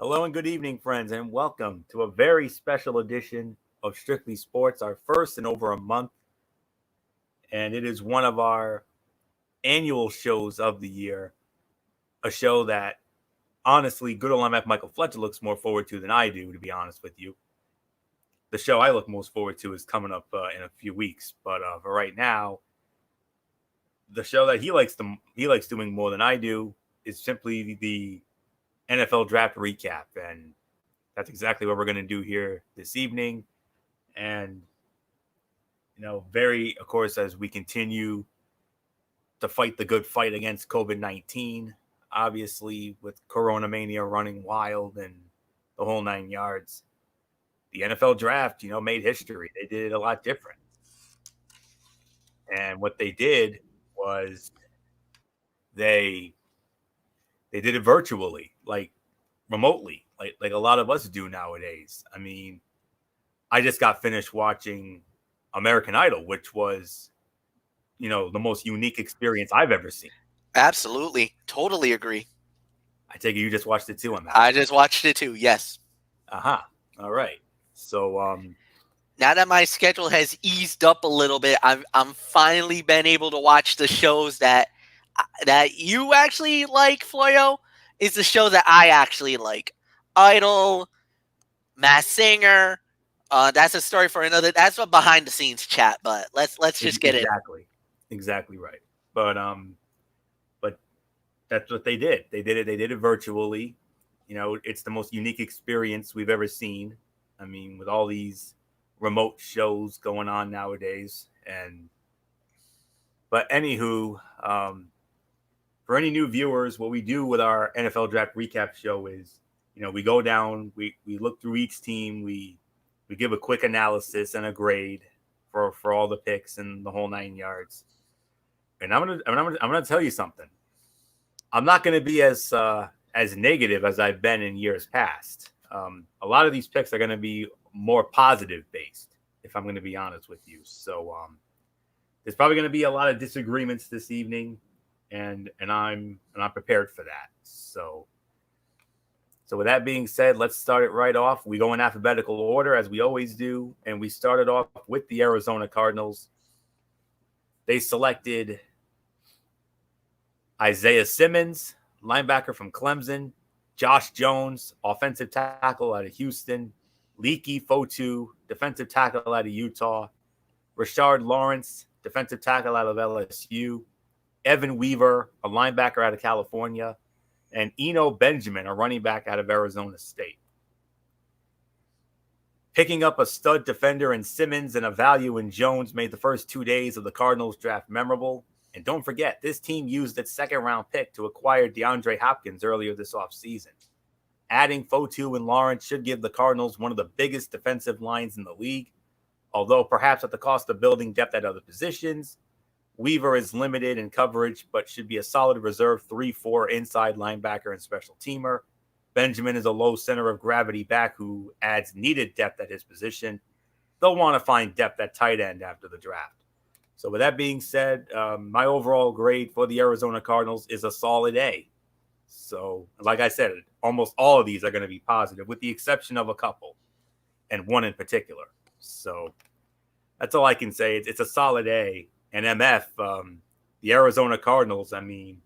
Hello and good evening, friends, and welcome to a very special edition of Strictly Sports, our first in over a month. And it is one of our annual shows of the year, a show that honestly, good old MF Michael Fletcher looks more forward to than I do, to be honest with you. The show I look most forward to is coming up in a few weeks, but for right now, the show that he likes doing more than I do is simply the NFL draft recap, and that's exactly what we're going to do here this evening. And very, of course, as we continue to fight the good fight against COVID-19, obviously with Corona Mania running wild and the whole 9 yards, the NFL draft, made history. They did it a lot different. And what they did was they they did it virtually, like remotely, like a lot of us do nowadays. I mean, I just got finished watching American Idol, which was, the most unique experience I've ever seen. Absolutely. Totally agree. I take it you just watched it too, I'm I just watched it too. Yes. Aha. All right. So Now that my schedule has eased up a little bit, I'm finally been able to watch the shows that you actually like, Floyo. Is the show that I actually like. Idol, Mass Singer. That's a story for another. That's a behind the scenes chat. But let's just get it. exactly right. But that's what they did. They did it virtually. It's the most unique experience we've ever seen. I mean, with all these remote shows going on nowadays, but anywho, for any new viewers, what we do with our NFL draft recap show is, we go down, we look through each team, we give a quick analysis and a grade for all the picks and the whole 9 yards. And I'm gonna tell you something. I'm not gonna be as negative as I've been in years past. A lot of these picks are gonna be more positive based, if I'm gonna be honest with you. So there's probably gonna be a lot of disagreements this evening, and I'm prepared for that. So with that being said, let's start it right off. We go in alphabetical order as we always do, and we started off with the Arizona Cardinals. They selected Isaiah Simmons, linebacker from Clemson, Josh Jones, offensive tackle out of Houston, Leki Fotu, defensive tackle out of Utah, Rashard Lawrence, defensive tackle out of LSU, Evan Weaver, a linebacker out of California, and Eno Benjamin, a running back out of Arizona State. Picking up a stud defender in Simmons and a value in Jones made the first 2 days of the Cardinals draft memorable. And don't forget, this team used its second-round pick to acquire DeAndre Hopkins earlier this offseason. Adding Fotu and Lawrence should give the Cardinals one of the biggest defensive lines in the league, although perhaps at the cost of building depth at other positions. Weaver is limited in coverage, but should be a solid reserve 3-4 inside linebacker and special teamer. Benjamin is a low center of gravity back who adds needed depth at his position. They'll want to find depth at tight end after the draft. So with that being said, my overall grade for the Arizona Cardinals is a solid A. So like I said, almost all of these are going to be positive with the exception of a couple and one in particular. So that's all I can say. It's a solid A. And MF, the Arizona Cardinals, I mean,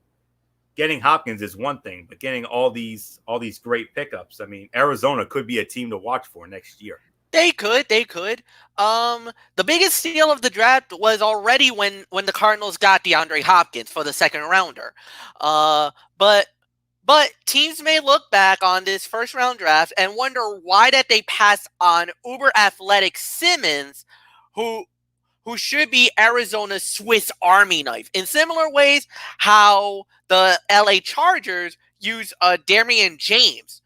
getting Hopkins is one thing, but getting all these great pickups, I mean, Arizona could be a team to watch for next year. They could. The biggest steal of the draft was already when the Cardinals got DeAndre Hopkins for the second rounder. But teams may look back on this first round draft and wonder why that they passed on uber athletic Simmons, who should be Arizona's Swiss Army knife. In similar ways, how the LA Chargers use Darian James.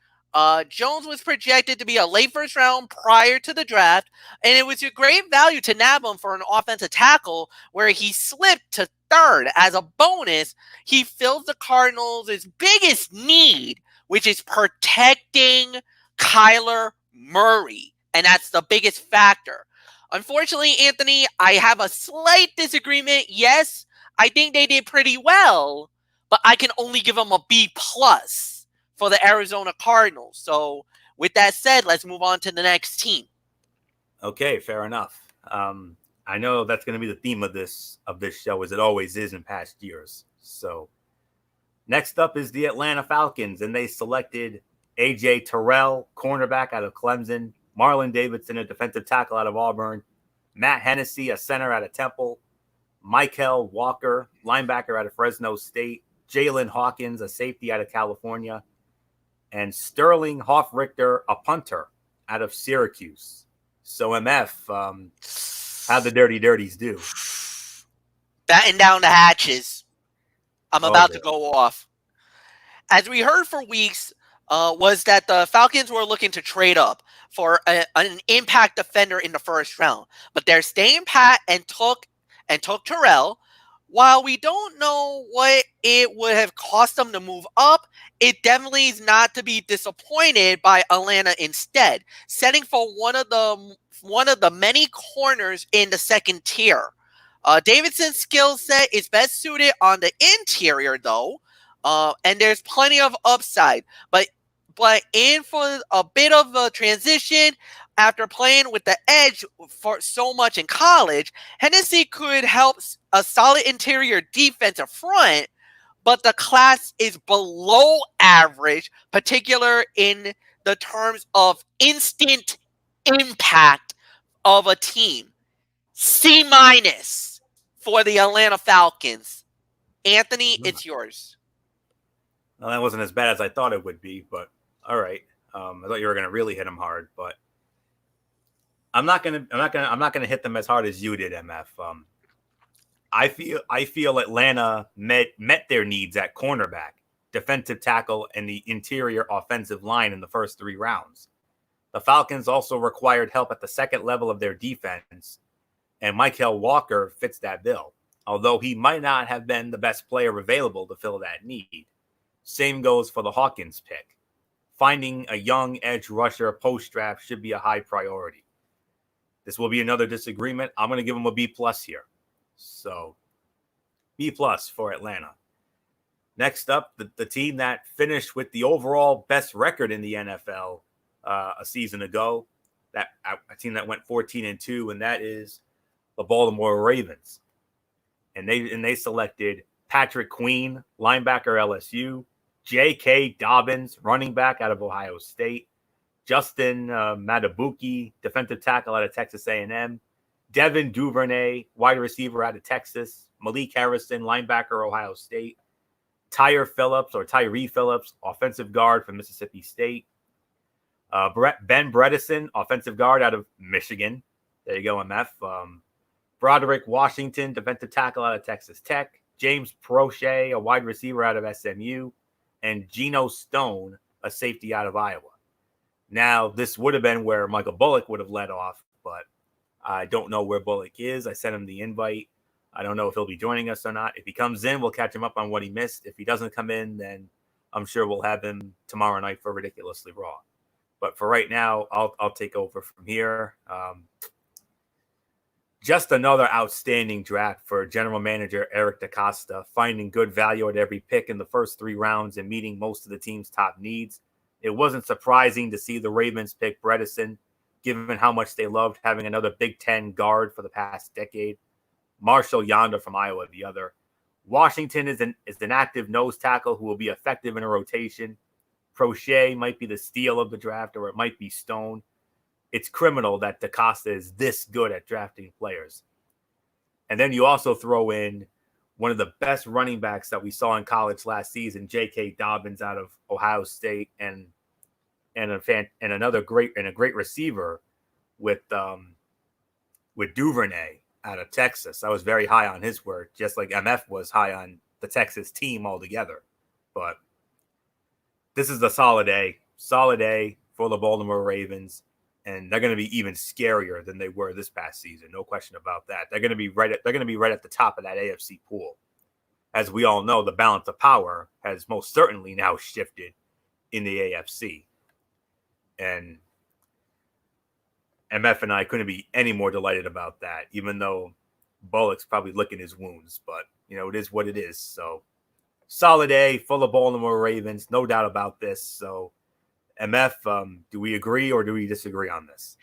Jones was projected to be a late first round prior to the draft, and it was a great value to nab him for an offensive tackle where he slipped to third. As a bonus, he fills the Cardinals' biggest need, which is protecting Kyler Murray, and that's the biggest factor. Unfortunately, Anthony, I have a slight disagreement. Yes, I think they did pretty well, but I can only give them a B+ for the Arizona Cardinals. So with that said, let's move on to the next team. Okay, fair enough. I know that's going to be the theme of this show, as it always is in past years. So next up is the Atlanta Falcons, and they selected A.J. Terrell, cornerback out of Clemson, Marlon Davidson, a defensive tackle out of Auburn, Matt Hennessy, a center out of Temple, Michael Walker, linebacker out of Fresno State, Jalen Hawkins, a safety out of California, and Sterling Hoffrichter, a punter out of Syracuse. So, MF, how'd the Dirty Dirties do? Batten down the hatches. I'm about to go off. As we heard for weeks, was that the Falcons were looking to trade up for an impact defender in the first round, but they're staying pat and took Terrell. While we don't know what it would have cost them to move up, it definitely is not to be disappointed by Atlanta instead, setting for one of the many corners in the second tier. Davidson's skill set is best suited on the interior, though. And there's plenty of upside, but in for a bit of a transition after playing with the edge for so much in college, Hennessy could help a solid interior defensive front, but the class is below average, particular in the terms of instant impact of a team. C- for the Atlanta Falcons. Anthony, it's yours. Well, that wasn't as bad as I thought it would be, but all right. I thought you were going to really hit them hard, but I'm not going to hit them as hard as you did, MF. I feel Atlanta met their needs at cornerback, defensive tackle, and the interior offensive line in the first 3 rounds. The Falcons also required help at the second level of their defense, and Michael Walker fits that bill, although he might not have been the best player available to fill that need. Same goes for the Hawkins pick. Finding a young edge rusher post-draft should be a high priority. This will be another disagreement. I'm going to give him a B+ here. So, B+ for Atlanta. Next up, the team that finished with the overall best record in the NFL a season ago, that a team that went 14-2, and that is the Baltimore Ravens. And they selected Patrick Queen, linebacker LSU, J.K. Dobbins, running back out of Ohio State, Justin Matabuki, defensive tackle out of Texas A&M, Devin Duvernay, wide receiver out of Texas, Malik Harrison, linebacker, Ohio State, Tyree Phillips, offensive guard from Mississippi State, Ben Bredesen, offensive guard out of Michigan. There you go, MF. Broderick Washington, defensive tackle out of Texas Tech, James Prochet, a wide receiver out of SMU, and Geno Stone, a safety out of Iowa. Now, this would have been where Michael Bullock would have led off, but I don't know where Bullock is. I sent him the invite. I don't know if he'll be joining us or not. If he comes in, we'll catch him up on what he missed. If he doesn't come in, then I'm sure we'll have him tomorrow night for Ridiculously Raw. But for right now, I'll take over from here. Just another outstanding draft for general manager Eric DaCosta, finding good value at every pick in the first 3 rounds and meeting most of the team's top needs. It wasn't surprising to see the Ravens pick Bredesen, given how much they loved having another Big Ten guard for the past decade. Marshall Yonder from Iowa, the other. Washington is an active nose tackle who will be effective in a rotation. Prochet might be the steal of the draft, or it might be Stone. It's criminal that DaCosta is this good at drafting players. And then you also throw in one of the best running backs that we saw in college last season, J.K. Dobbins out of Ohio State, and a great receiver with Duvernay out of Texas. I was very high on his work, just like MF was high on the Texas team altogether. But this is a solid A for the Baltimore Ravens. And they're going to be even scarier than they were this past season. No question about that. They're going to be right at the top of that AFC pool. As we all know, the balance of power has most certainly now shifted in the AFC. And MF and I couldn't be any more delighted about that, even though Bullock's probably licking his wounds. But, it is what it is. So solid A, full of Baltimore Ravens, no doubt about this. So, MF, do we agree or do we disagree on this?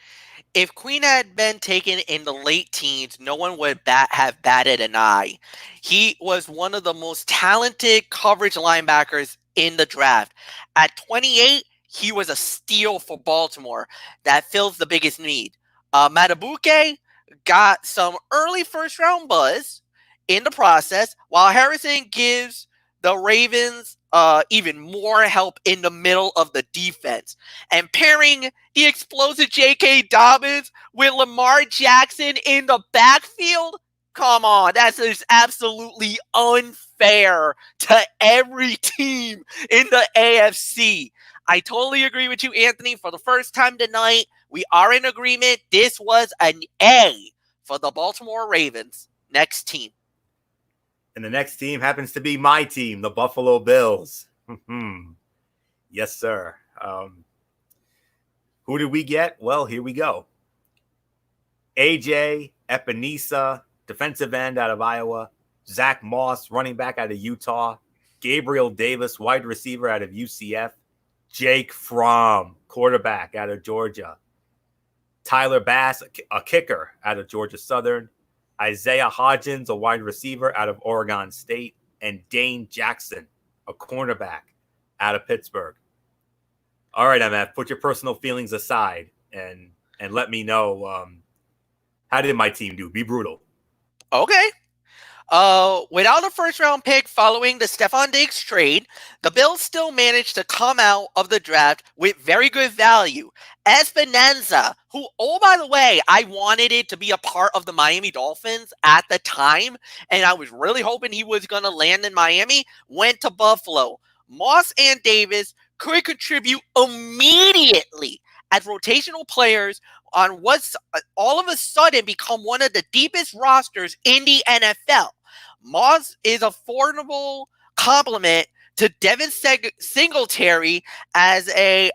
If Queen had been taken in the late teens, no one would have batted an eye. He was one of the most talented coverage linebackers in the draft. At 28, he was a steal for Baltimore that fills the biggest need. Matabuke got some early first round buzz in the process, while Harrison gives the Ravens even more help in the middle of the defense. And pairing the explosive J.K. Dobbins with Lamar Jackson in the backfield, come on, that's just absolutely unfair to every team in the AFC. I totally agree with you, Anthony. For the first time tonight, we are in agreement. This was an A for the Baltimore Ravens. Next team. And the next team happens to be my team, the Buffalo Bills. Yes, sir. Who did we get? Well, here we go. AJ Epinesa, defensive end out of Iowa. Zach Moss, running back out of Utah. Gabriel Davis, wide receiver out of UCF. Jake Fromm, quarterback out of Georgia. Tyler Bass, a kicker out of Georgia Southern. Isaiah Hodgins, a wide receiver out of Oregon State. And Dane Jackson, a cornerback out of Pittsburgh. All right, MF, put your personal feelings aside and let me know, how did my team do? Be brutal. Okay. Without a first-round pick following the Stephon Diggs trade, the Bills still managed to come out of the draft with very good value. Esperanza, who, oh, by the way, I wanted it to be a part of the Miami Dolphins at the time, and I was really hoping he was going to land in Miami, went to Buffalo. Moss and Davis could contribute immediately as rotational players on what's all of a sudden become one of the deepest rosters in the NFL. Moss is a formidable complement to Devin Singletary as an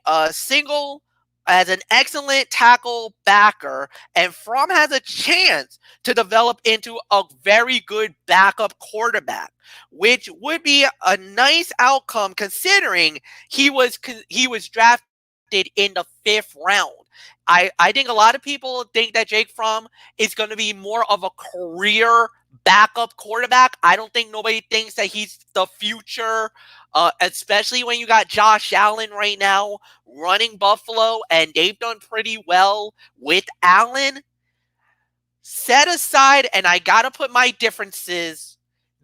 excellent tackle backer, and Fromm has a chance to develop into a very good backup quarterback, which would be a nice outcome considering he was drafted in the 5th round. I think a lot of people think that Jake Fromm is going to be more of a career backup quarterback. I don't think nobody thinks that he's the future, especially when you got Josh Allen right now running Buffalo, and they've done pretty well with Allen. Set aside, and I got to put my differences,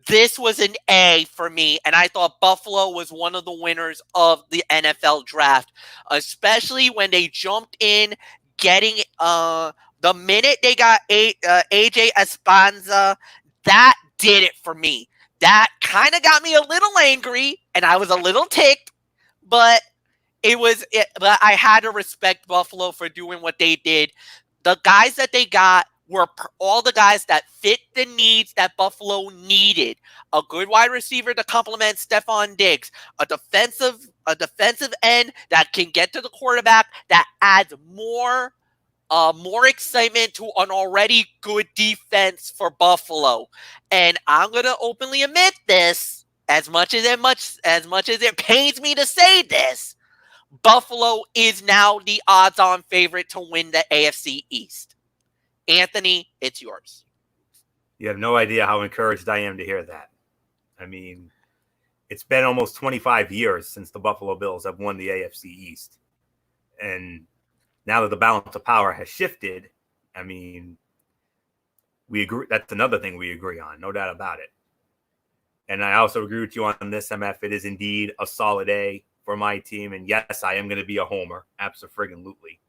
this was an A for me, and I thought Buffalo was one of the winners of the NFL draft, especially when they jumped in, getting the minute they got AJ Esperanza, that did it for me. That kind of got me a little angry, and I was a little ticked, but but I had to respect Buffalo for doing what they did. The guys that they got were all the guys that fit the needs that Buffalo needed. A good wide receiver to complement Stephon Diggs, a defensive end that can get to the quarterback, that adds more excitement to an already good defense for Buffalo. And I'm gonna openly admit this, as much as it pains me to say this, Buffalo is now the odds-on favorite to win the AFC East. Anthony, it's yours. You have no idea how encouraged I am to hear that. I mean, it's been almost 25 years since the Buffalo Bills have won the AFC East. And now that the balance of power has shifted, I mean, we agree. That's another thing we agree on, no doubt about it. And I also agree with you on this, MF. It is indeed a solid A for my team. And yes, I am going to be a homer. Absolutely.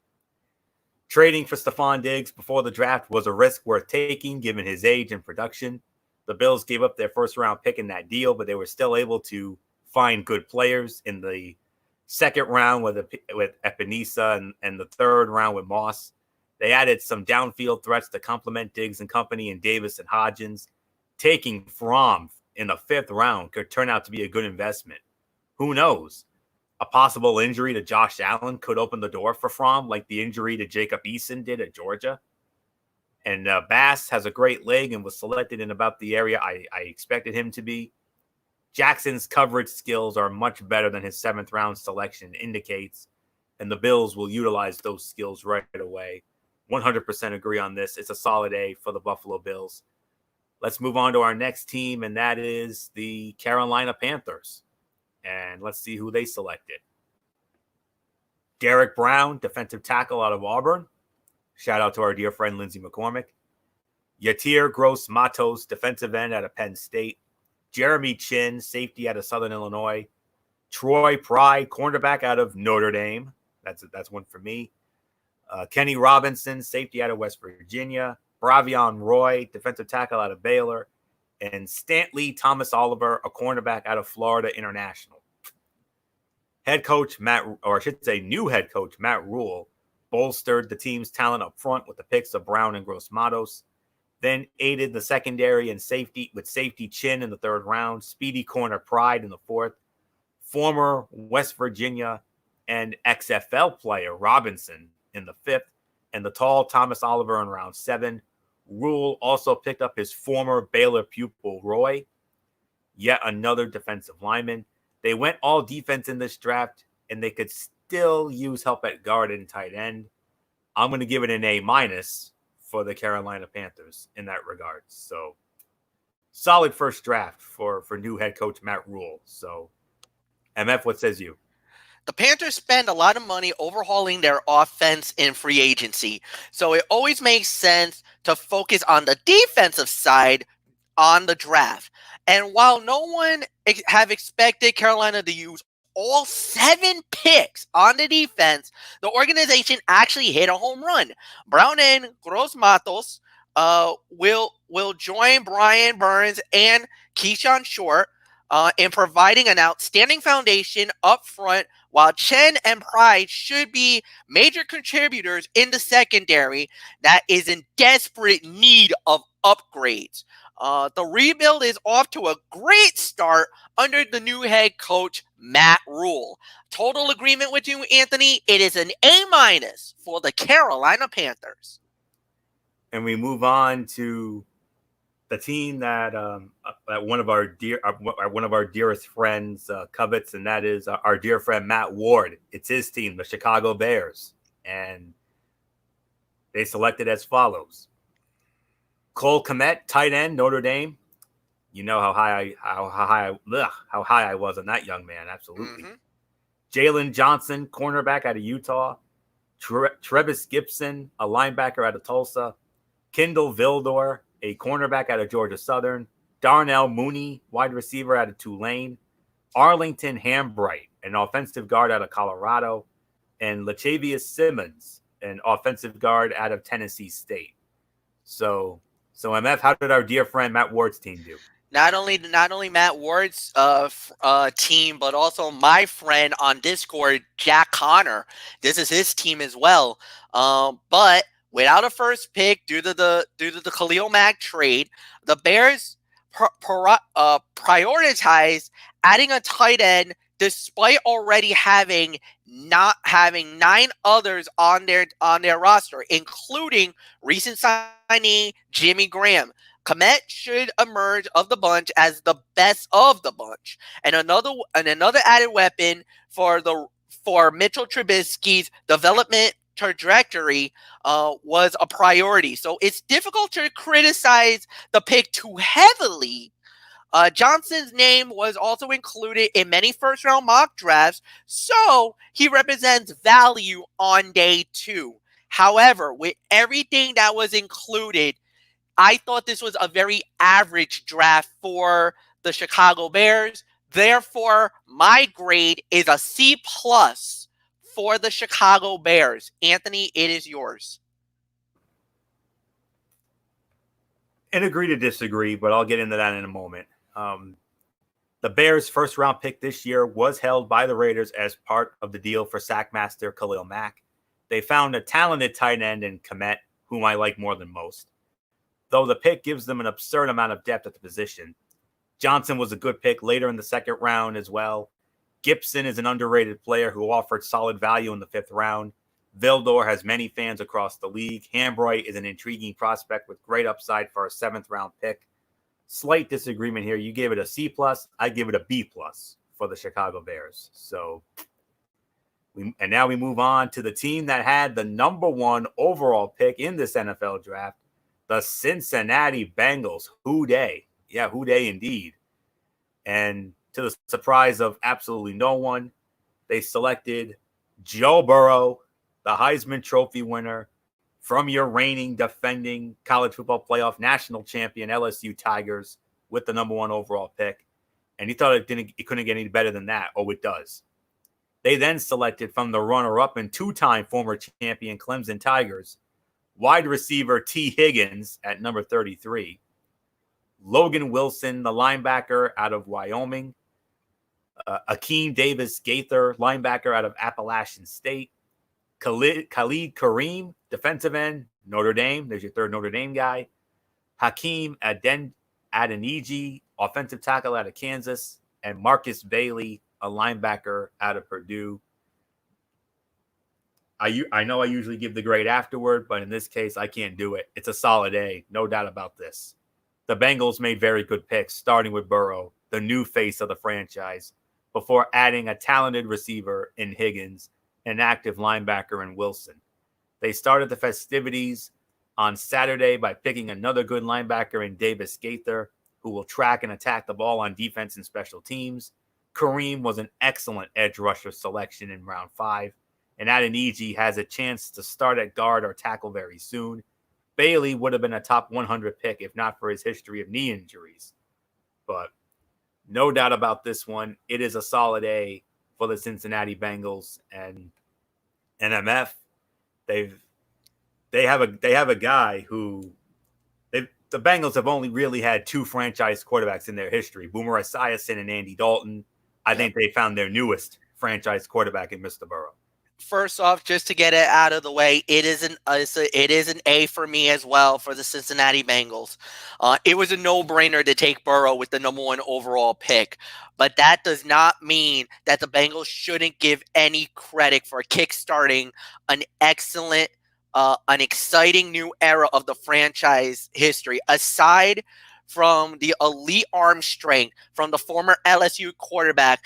Trading for Stephon Diggs before the draft was a risk worth taking given his age and production. The Bills gave up their first-round pick in that deal, but they were still able to find good players in the 2nd round with Epinesa and the 3rd round with Moss. They added some downfield threats to complement Diggs and company and Davis and Hodgins. Taking Fromm in the 5th round could turn out to be a good investment. Who knows? A possible injury to Josh Allen could open the door for Fromm, like the injury to Jacob Eason did at Georgia. And Bass has a great leg and was selected in about the area I expected him to be. Jackson's coverage skills are much better than his 7th round selection indicates, and the Bills will utilize those skills right away. 100% agree on this. It's a solid A for the Buffalo Bills. Let's move on to our next team, and that is the Carolina Panthers. And let's see who they selected. Derek Brown, defensive tackle out of Auburn. Shout out to our dear friend Lindsey McCormick. Yatir Gross-Matos, defensive end out of Penn State. Jeremy Chin, safety out of Southern Illinois. Troy Pride, cornerback out of Notre Dame. That's one for me. Kenny Robinson, safety out of West Virginia. Bravion Roy, defensive tackle out of Baylor. And Stanley Thomas Oliver, a cornerback out of Florida International. Head coach new head coach Matt Rule bolstered the team's talent up front with the picks of Brown and Gross-Matos. Then aided the secondary and safety Chin in the 3rd round, speedy corner Pride in the 4th, former West Virginia and XFL player Robinson in the 5th, and the tall Thomas Oliver in round 7. Rule also picked up his former Baylor pupil Roy, yet another defensive lineman. They went all defense in this draft, and they could still use help at guard and tight end. I'm going to give it an A- for the Carolina Panthers in that regard. So solid first draft for new head coach Matt Rule. So MF, what says you? The Panthers spend a lot of money overhauling their offense in free agency. So it always makes sense to focus on the defensive side on the draft. And while no one have expected Carolina to use all 7 picks on the defense, the organization actually hit a home run. Brown and Gross-Matos will join Brian Burns and Keyshawn Short in providing an outstanding foundation up front, while Chen and Pride should be major contributors in the secondary that is in desperate need of upgrades. The rebuild is off to a great start under the new head coach, Matt Rule. Total agreement with you, Anthony. It is an A- for the Carolina Panthers. And we move on to the team that one of our dearest friends covets, and that is our dear friend Matt Ward. It's his team, the Chicago Bears, and they selected as follows: Cole Kmet, tight end, Notre Dame. You know how high I was on that young man. Absolutely. Mm-hmm. Jalen Johnson, cornerback out of Utah. Trevis Gibson, a linebacker out of Tulsa. Kendall Vildor, a cornerback out of Georgia Southern. Darnell Mooney, wide receiver out of Tulane. Arlington Hambright, an offensive guard out of Colorado. And Latavius Simmons, an offensive guard out of Tennessee State. So MF, how did our dear friend Matt Ward's team do? Not only Matt Ward's team, but also my friend on Discord, Jack Connor. This is his team as well. But without a first pick due to the Khalil Mack trade, the Bears prioritized adding a tight end despite already having 9 others on their roster, including recent signee Jimmy Graham. Kmet should emerge of the bunch as the best of the bunch, and another added weapon for Mitchell Trubisky's development trajectory was a priority. So it's difficult to criticize the pick too heavily. Johnson's name was also included in many first-round mock drafts, so he represents value on day 2. However, with everything that was included, I thought this was a very average draft for the Chicago Bears. Therefore, my grade is a C+ for the Chicago Bears. Anthony, it is yours. And agree to disagree, but I'll get into that in a moment. The Bears' first-round pick this year was held by the Raiders as part of the deal for sackmaster Khalil Mack. They found a talented tight end in Kmet, whom I like more than most, though the pick gives them an absurd amount of depth at the position. Johnson was a good pick later in the 2nd round as well. Gibson is an underrated player who offered solid value in the 5th round. Vildor has many fans across the league. Hambright is an intriguing prospect with great upside for a 7th round pick. slight disagreement here. You gave it a C plus. I give it a B plus for the Chicago Bears. So, and now we move on to the team that had the number 1 overall pick in this NFL draft, the Cincinnati Bengals. Who dey? Yeah, who dey indeed. And to the surprise of absolutely no one, they selected Joe Burrow, the Heisman Trophy winner, from your reigning, defending college football playoff national champion LSU Tigers, with the number 1 overall pick. And he thought it couldn't get any better than that. Oh, it does. They then selected from the runner-up and 2-time former champion Clemson Tigers, wide receiver T. Higgins at number 33, Logan Wilson, the linebacker out of Wyoming, Akeem Davis Gaither, linebacker out of Appalachian State, Khalid Kareem, defensive end, Notre Dame. There's your third Notre Dame guy. Hakeem Adeniji, offensive tackle out of Kansas, and Marcus Bailey, a linebacker out of Purdue. I know I usually give the grade afterward, but in this case, I can't do it. It's a solid A, no doubt about this. The Bengals made very good picks, starting with Burrow, the new face of the franchise, before adding a talented receiver in Higgins and an active linebacker in Wilson. They started the festivities on Saturday by picking another good linebacker in Davis Gaither, who will track and attack the ball on defense and special teams. Kareem was an excellent edge rusher selection in round 5, and Adeniji has a chance to start at guard or tackle very soon. Bailey would have been a top 100 pick if not for his history of knee injuries. But no doubt about this one, it is a solid A for the Cincinnati Bengals. And NMF, they have a guy who the Bengals have only really had 2 franchise quarterbacks in their history, Boomer Esiason and Andy Dalton. I think they found their newest franchise quarterback in Mr. Burrow. First off, just to get it out of the way, it is an A for me as well for the Cincinnati Bengals. It was a no-brainer to take Burrow with the number 1 overall pick, but that does not mean that the Bengals shouldn't give any credit for kickstarting an excellent, an exciting new era of the franchise history. Aside from the elite arm strength from the former LSU quarterback,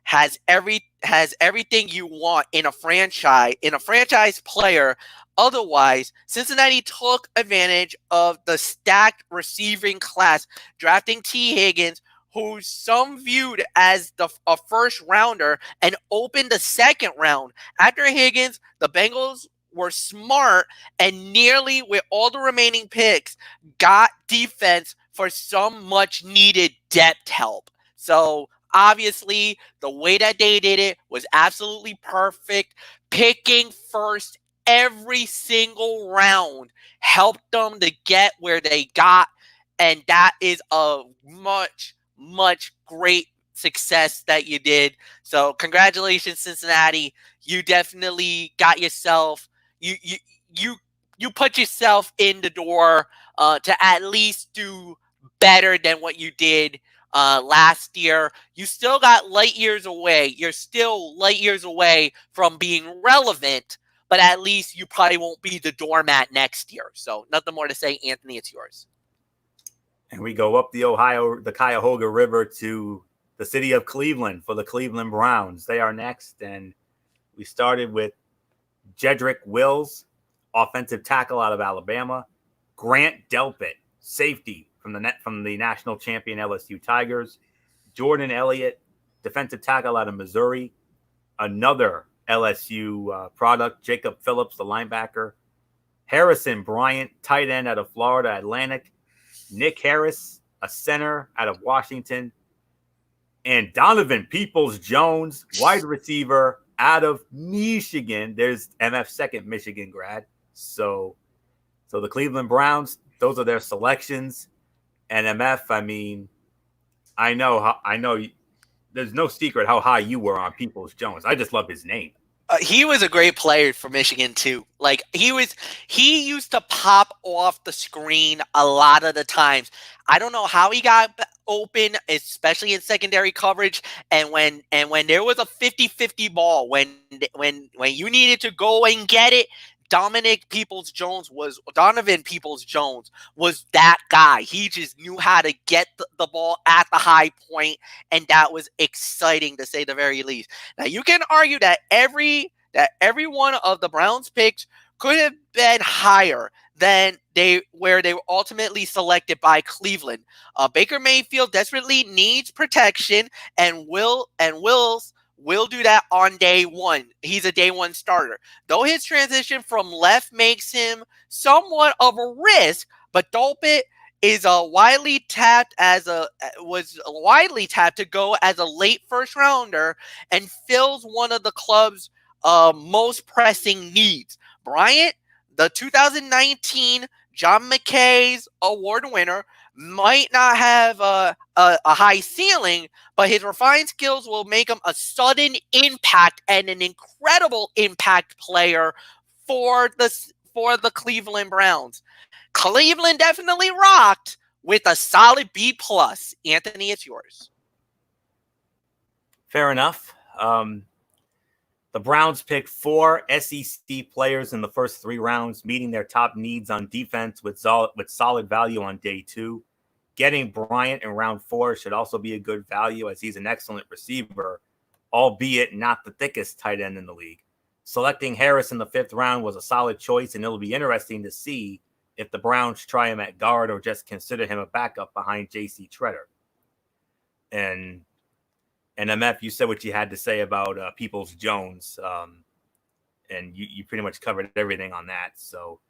has everything you want in a franchise player. Otherwise, Cincinnati took advantage of the stacked receiving class, drafting T. Higgins, who some viewed as a first rounder, and opened the second round. After Higgins, the Bengals were smart and nearly, with all the remaining picks, got defense for some much needed depth help. So obviously, the way that they did it was absolutely perfect. Picking first every single round helped them to get where they got, and that is a much, much great success that you did. So congratulations, Cincinnati. You definitely got yourself, you put yourself in the door to at least do better than what you did last year. You still got light years away. You're still light years away from being relevant, but at least you probably won't be the doormat next year. So nothing more to say. Anthony, it's yours. And we go up the Cuyahoga River to the city of Cleveland for the Cleveland Browns. They are next, and we started with Jedrick Wills, offensive tackle out of Alabama, Grant Delpit, safety from the national champion LSU Tigers, Jordan Elliott, defensive tackle out of Missouri, another LSU product, Jacob Phillips, the linebacker, Harrison Bryant, tight end out of Florida Atlantic, Nick Harris, a center out of Washington, and Donovan Peoples-Jones, wide receiver out of Michigan. There's MF's second Michigan grad. So the Cleveland Browns, those are their selections. And MF, I mean, I know there's no secret how high you were on Peoples-Jones. I just love his name. He was a great player for Michigan too. Like he used to pop off the screen a lot of the times. I don't know how he got open, especially in secondary coverage. And when there was a 50-50 ball, when you needed to go and get it, Donovan Peoples-Jones was that guy. He just knew how to get the ball at the high point, and that was exciting to say the very least. Now you can argue that every one of the Browns picks could have been higher than where they were ultimately selected by Cleveland. Baker Mayfield desperately needs protection, and Wills will do that on day one. He's a day one starter. Though his transition from left makes him somewhat of a risk, but Dolpit was widely tapped to go as a late first rounder and fills one of the club's most pressing needs. Bryant, the 2019 John McKay's award winner, might not have a high ceiling, but his refined skills will make him a sudden impact and an incredible impact player for the Cleveland Browns. Cleveland definitely rocked with a solid B+. Anthony, it's yours. Fair enough. The Browns picked 4 SEC players in the first 3 rounds, meeting their top needs on defense with solid value on day 2. Getting Bryant in round 4 should also be a good value, as he's an excellent receiver, albeit not the thickest tight end in the league. Selecting Harris in the 5th round was a solid choice, and it'll be interesting to see if the Browns try him at guard or just consider him a backup behind J.C. Tretter. And MF, you said what you had to say about Peoples-Jones, and you pretty much covered everything on that. So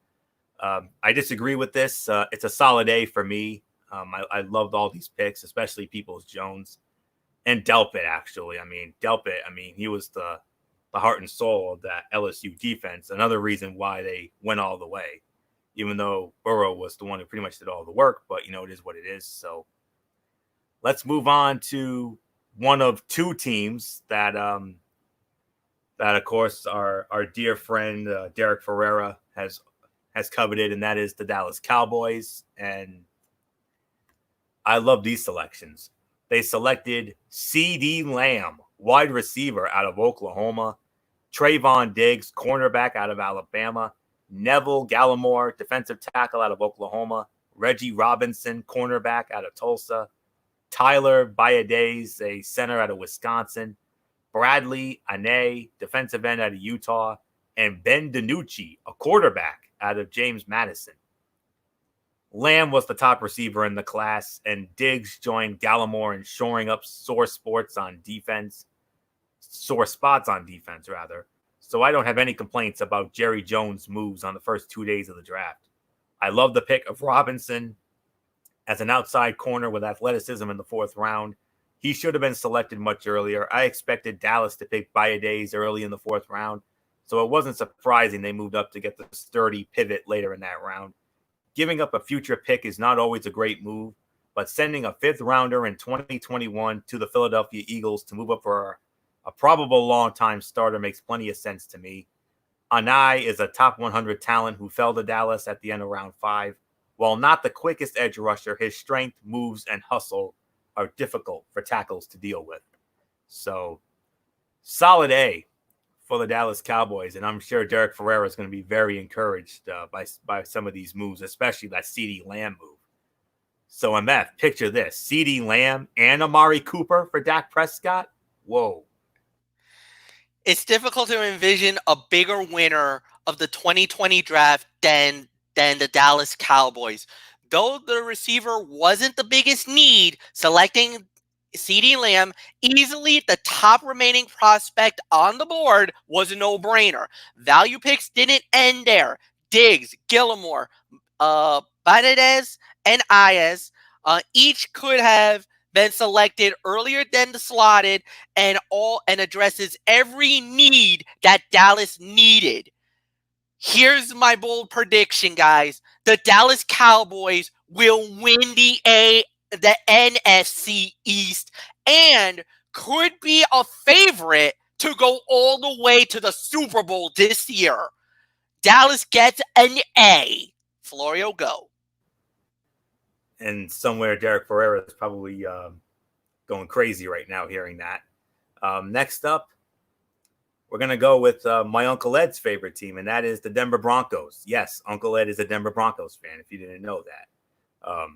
I disagree with this. It's a solid A for me. I loved all these picks, especially Peoples-Jones and Delpit, actually. He was the heart and soul of that LSU defense. Another reason why they went all the way, even though Burrow was the one who pretty much did all the work. But, it is what it is. So let's move on to one of 2 teams that of course, our dear friend Derek Ferreira has coveted, and that is the Dallas Cowboys. And I love these selections. They selected CeeDee Lamb, wide receiver out of Oklahoma, Trayvon Diggs, cornerback out of Alabama, Neville Gallimore, defensive tackle out of Oklahoma, Reggie Robinson, cornerback out of Tulsa, Tyler Biadasz, a center out of Wisconsin, Bradley Anae, defensive end out of Utah, and Ben DiNucci, a quarterback out of James Madison. Lamb was the top receiver in the class, and Diggs joined Gallimore in shoring up sore spots on defense. So I don't have any complaints about Jerry Jones' moves on the first 2 days of the draft. I love the pick of Robinson as an outside corner with athleticism in the 4th round. He should have been selected much earlier. I expected Dallas to pick Biadasz early in the 4th round, so it wasn't surprising they moved up to get the sturdy pivot later in that round. Giving up a future pick is not always a great move, but sending a 5th rounder in 2021 to the Philadelphia Eagles to move up for a probable long-time starter makes plenty of sense to me. Anae is a top 100 talent who fell to Dallas at the end of round 5. While not the quickest edge rusher, his strength, moves, and hustle are difficult for tackles to deal with. So, solid A for the Dallas Cowboys, and I'm sure Derek Ferreira is going to be very encouraged by some of these moves, especially that CeeDee Lamb move. So, MF, picture this: CeeDee Lamb and Amari Cooper for Dak Prescott. Whoa. It's difficult to envision a bigger winner of the 2020 draft than the Dallas Cowboys. Though the receiver wasn't the biggest need, selecting CeeDee Lamb, easily the top remaining prospect on the board, was a no-brainer. Value picks didn't end there. Diggs, Gallimore, Biadasz, and Ayaz each could have been selected earlier than the slotted, and addresses every need that Dallas needed. Here's my bold prediction, guys. The Dallas Cowboys will win the NFC East and could be a favorite to go all the way to the Super Bowl this year. Dallas gets an A. Florio, go. And somewhere Derek Ferreira is probably going crazy right now hearing that. Next up, we're going to go with my Uncle Ed's favorite team, and that is the Denver Broncos. Yes, Uncle Ed is a Denver Broncos fan, if you didn't know that.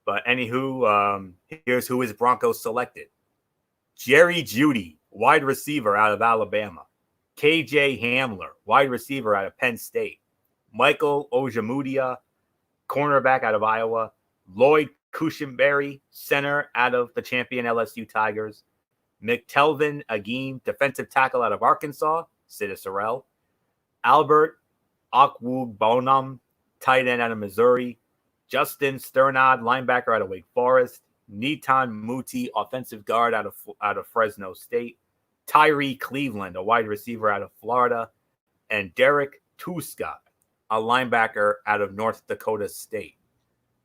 But anywho, here's who his Broncos selected. Jerry Jeudy, wide receiver out of Alabama. KJ Hamler, wide receiver out of Penn State. Michael Ojemudia, cornerback out of Iowa. Lloyd Cushenberry, center out of the champion LSU Tigers. McTelvin Agim, defensive tackle out of Arkansas, Sid Sorrell. Albert Okwugbonam, tight end out of Missouri. Justin Sternad, linebacker out of Wake Forest. Netan Muti, offensive guard out of Fresno State. Tyree Cleveland, a wide receiver out of Florida. And Derek Tuska, a linebacker out of North Dakota State.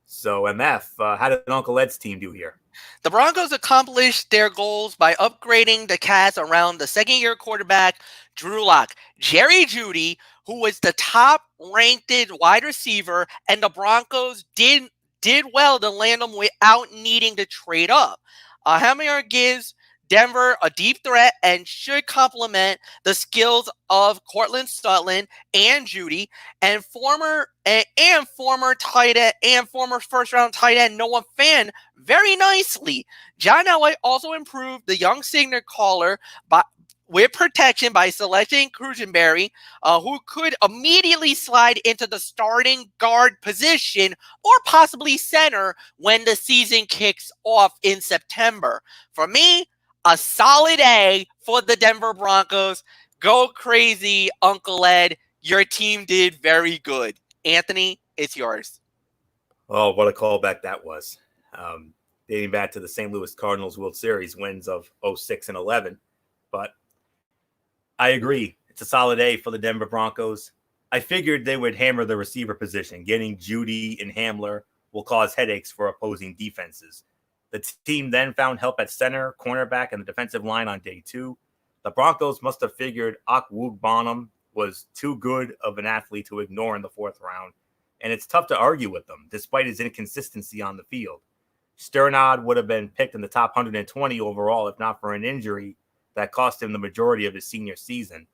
So, MF, how did Uncle Ed's team do here? The Broncos accomplished their goals by upgrading the cast around the second-year quarterback, Drew Lock. Jerry Jeudy, who was the top-ranked wide receiver, and the Broncos did well to land him without needing to trade up. Hamler gives Denver a deep threat and should complement the skills of Cortland Sutton and Jeudy and former tight end and former first-round tight end Noah Fant very nicely. John Elway also improved the young signal caller with protection by selecting Cushenberry, who could immediately slide into the starting guard position or possibly center when the season kicks off in September. For me, a solid A for the Denver Broncos. Go crazy, Uncle Ed. Your team did very good. Anthony, it's yours. Oh, what a callback that was. Dating back to the St. Louis Cardinals World Series wins of 06 and 11. But I agree. It's a solid A for the Denver Broncos. I figured they would hammer the receiver position. Getting Jeudy and Hamler will cause headaches for opposing defenses. The team then found help at center, cornerback, and the defensive line on day 2. The Broncos must have figured Okwugbonam was too good of an athlete to ignore in the 4th round, and it's tough to argue with them, despite his inconsistency on the field. Sternad would have been picked in the top 120 overall if not for an injury that cost him the majority of his senior season.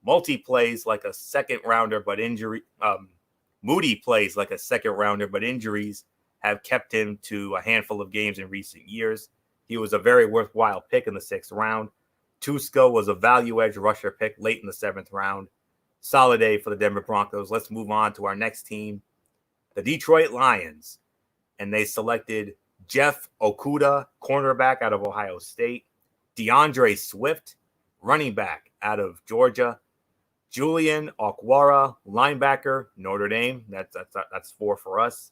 Moody plays like a second rounder, but injuries have kept him to a handful of games in recent years. He was a very worthwhile pick in the 6th round. Tuska was a value edge rusher pick late in the 7th round. Solid A for the Denver Broncos. Let's move on to our next team, the Detroit Lions. And they selected Jeff Okudah, cornerback out of Ohio State. DeAndre Swift, running back out of Georgia. Julian Okwara, linebacker, Notre Dame. That's 4 for us.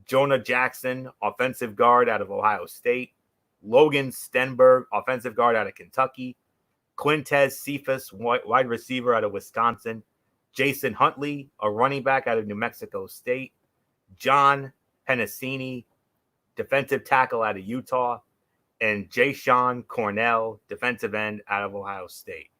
Jonah Jackson, offensive guard out of Ohio State. Logan Stenberg, offensive guard out of Kentucky. Quintez Cephas, wide receiver out of Wisconsin. Jason Huntley, a running back out of New Mexico State. John Penasini, defensive tackle out of Utah. And Jayshon Cornell, defensive end out of Ohio State.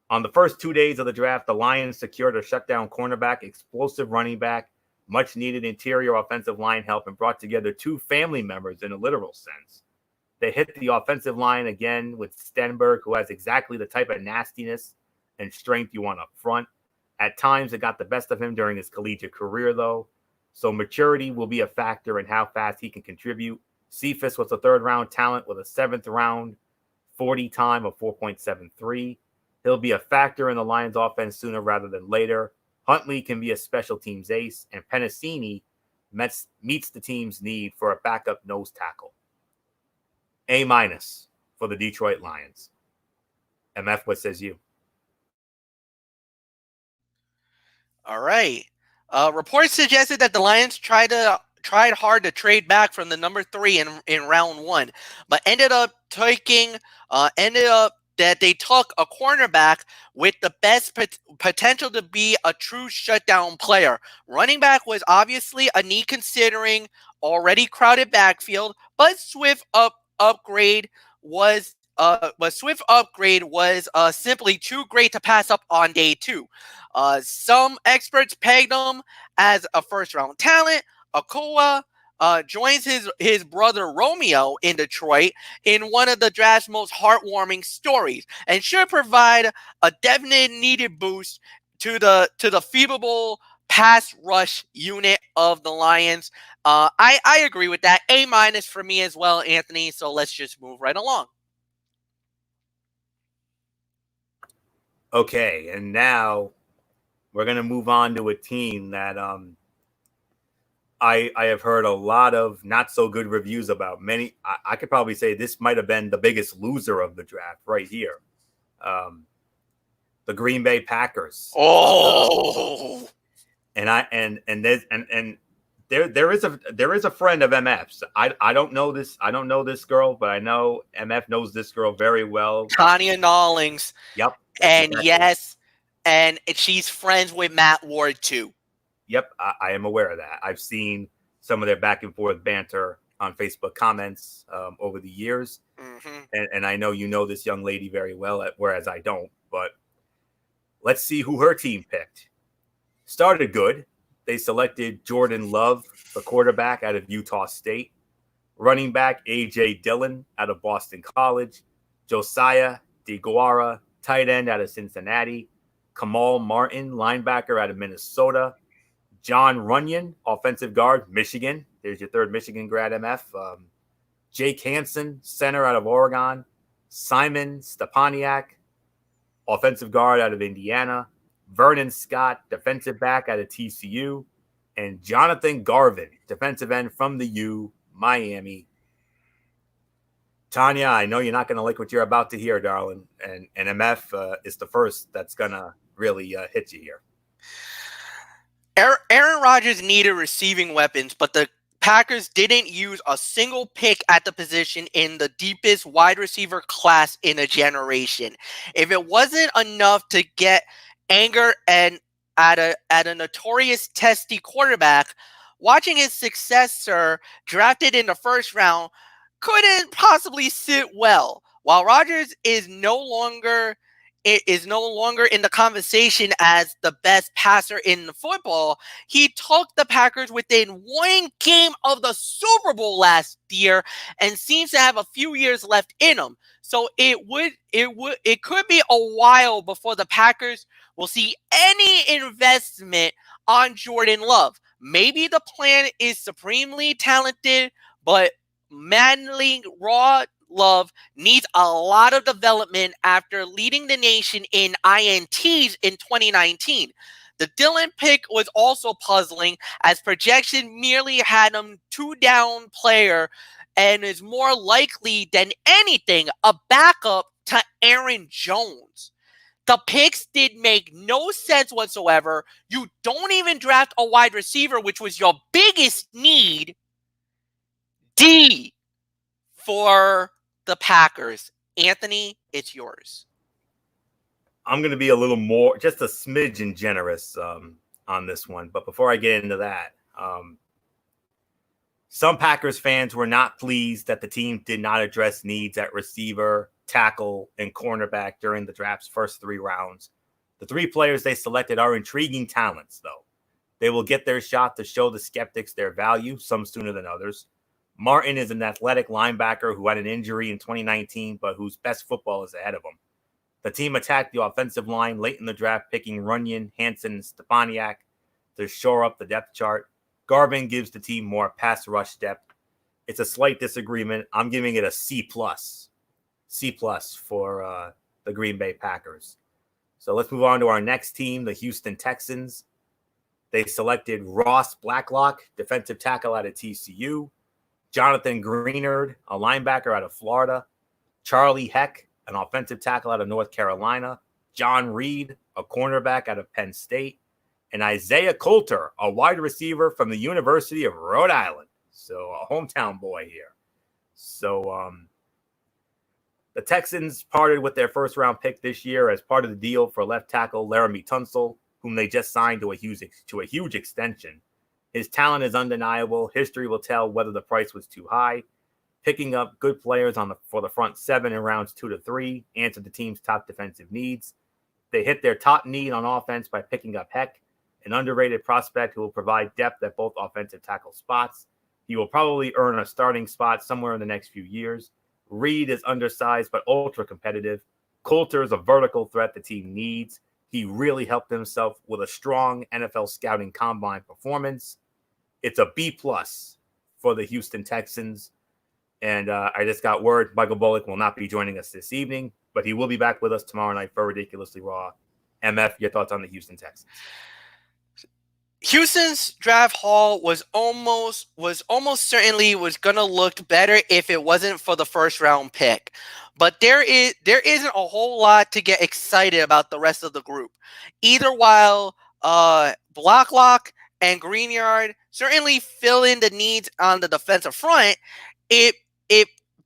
On the first 2 days of the draft, the Lions secured a shutdown cornerback, explosive running back, much needed interior offensive line help, and brought together 2 family members in a literal sense. They hit the offensive line again with Stenberg, who has exactly the type of nastiness and strength you want up front. At times, it got the best of him during his collegiate career, though. So maturity will be a factor in how fast he can contribute. Cephas was a 3rd-round talent with a 7th-round 40 time of 4.73. He'll be a factor in the Lions' offense sooner rather than later. Huntley can be a special teams ace, and Penasini meets the team's need for a backup nose tackle. A- for the Detroit Lions. MF, what says you? All right. Reports suggested that the Lions tried hard to trade back from the number 3 in round 1, but ended up that they took a cornerback with the best potential to be a true shutdown player. Running back was obviously a need considering already crowded backfield, but Swift upgrade was simply too great to pass up on day 2. Some experts pegged him as a 1st-round talent. Okoa joins his brother Romeo in Detroit in one of the draft's most heartwarming stories, and should provide a definite needed boost to the feasible pass rush unit of the Lions. I agree with that. A- for me as well, Anthony. So let's just move right along. Okay, and now we're gonna move on to a team that I have heard a lot of not so good reviews about. Many, I could probably say this might have been the biggest loser of the draft right here. The Green Bay Packers. Oh, And there is a friend of MF's. I don't know this girl, but I know MF knows this girl very well. Tanya Nollings. Yep. And exactly. Yes, and she's friends with Matt Ward too. Yep, I am aware of that. I've seen some of their back and forth banter on Facebook comments over the years. Mm-hmm. And I know you know this young lady very well, whereas I don't. But let's see who her team picked. Started good. They selected Jordan Love, the quarterback out of Utah State. Running back A.J. Dillon out of Boston College. Josiah DeGuara, tight end out of Cincinnati. Kamal Martin, linebacker out of Minnesota. John Runyon, offensive guard, Michigan. There's your third Michigan grad, MF. Jake Hansen, center out of Oregon. Simon Stepaniak, offensive guard out of Indiana. Vernon Scott, defensive back out of TCU. And Jonathan Garvin, defensive end from the U, Miami. Tanya, I know you're not going to like what you're about to hear, darling. And MF is the first that's going to really hit you here. Aaron Rodgers needed receiving weapons, but the Packers didn't use a single pick at the position in the deepest wide receiver class in a generation. If it wasn't enough to get anger and at a notorious testy quarterback, watching his successor drafted in the first round couldn't possibly sit well. While Rodgers is no longer in the conversation as the best passer in the football, he took the Packers within one game of the Super Bowl last year and seems to have a few years left in him. So it could be a while before the Packers will see any investment on Jordan Love. Maybe the plan is supremely talented, but madly raw Love needs a lot of development after leading the nation in INTs in 2019. The Dillon pick was also puzzling, as projection merely had him 2-down player and is more likely than anything a backup to Aaron Jones. The picks did make no sense whatsoever. You don't even draft a wide receiver, which was your biggest need. D for the Packers. Anthony, it's yours. I'm going to be a little more, just a smidgen generous on this one. But before I get into that, some Packers fans were not pleased that the team did not address needs at receiver, tackle, and cornerback during the draft's first 3 rounds. The 3 players they selected are intriguing talents, though. They will get their shot to show the skeptics their value, some sooner than others. Martin is an athletic linebacker who had an injury in 2019, but whose best football is ahead of him. The team attacked the offensive line late in the draft, picking Runyon, Hansen, and Stepaniak to shore up the depth chart. Garvin gives the team more pass rush depth. It's a slight disagreement. I'm giving it a C+. C+ for the Green Bay Packers. So let's move on to our next team, the Houston Texans. They selected Ross Blacklock, defensive tackle out of TCU. Jonathan Greenard, a linebacker out of Florida. Charlie Heck, an offensive tackle out of North Carolina. John Reed, a cornerback out of Penn State. And Isaiah Coulter, a wide receiver from the University of Rhode Island. So a hometown boy here. So the Texans parted with their first-round pick this year as part of the deal for left tackle Laramie Tunsil, whom they just signed to a huge extension. His talent is undeniable. History will tell whether the price was too high. Picking up good players for the front 7 in rounds 2 to 3 answered the team's top defensive needs. They hit their top need on offense by picking up Heck, an underrated prospect who will provide depth at both offensive tackle spots. He will probably earn a starting spot somewhere in the next few years. Reed is undersized but ultra competitive. Coulter is a vertical threat the team needs. He really helped himself with a strong NFL scouting combine performance. It's a B+ for the Houston Texans. And I just got word Michael Bullock will not be joining us this evening, but he will be back with us tomorrow night for Ridiculously Raw. MF, your thoughts on the Houston Texans? Houston's draft haul was almost certainly was gonna look better if it wasn't for the first round pick. But there isn't a whole lot to get excited about the rest of the group. Either while Blacklock and Greenyard certainly fill in the needs on the defensive front, it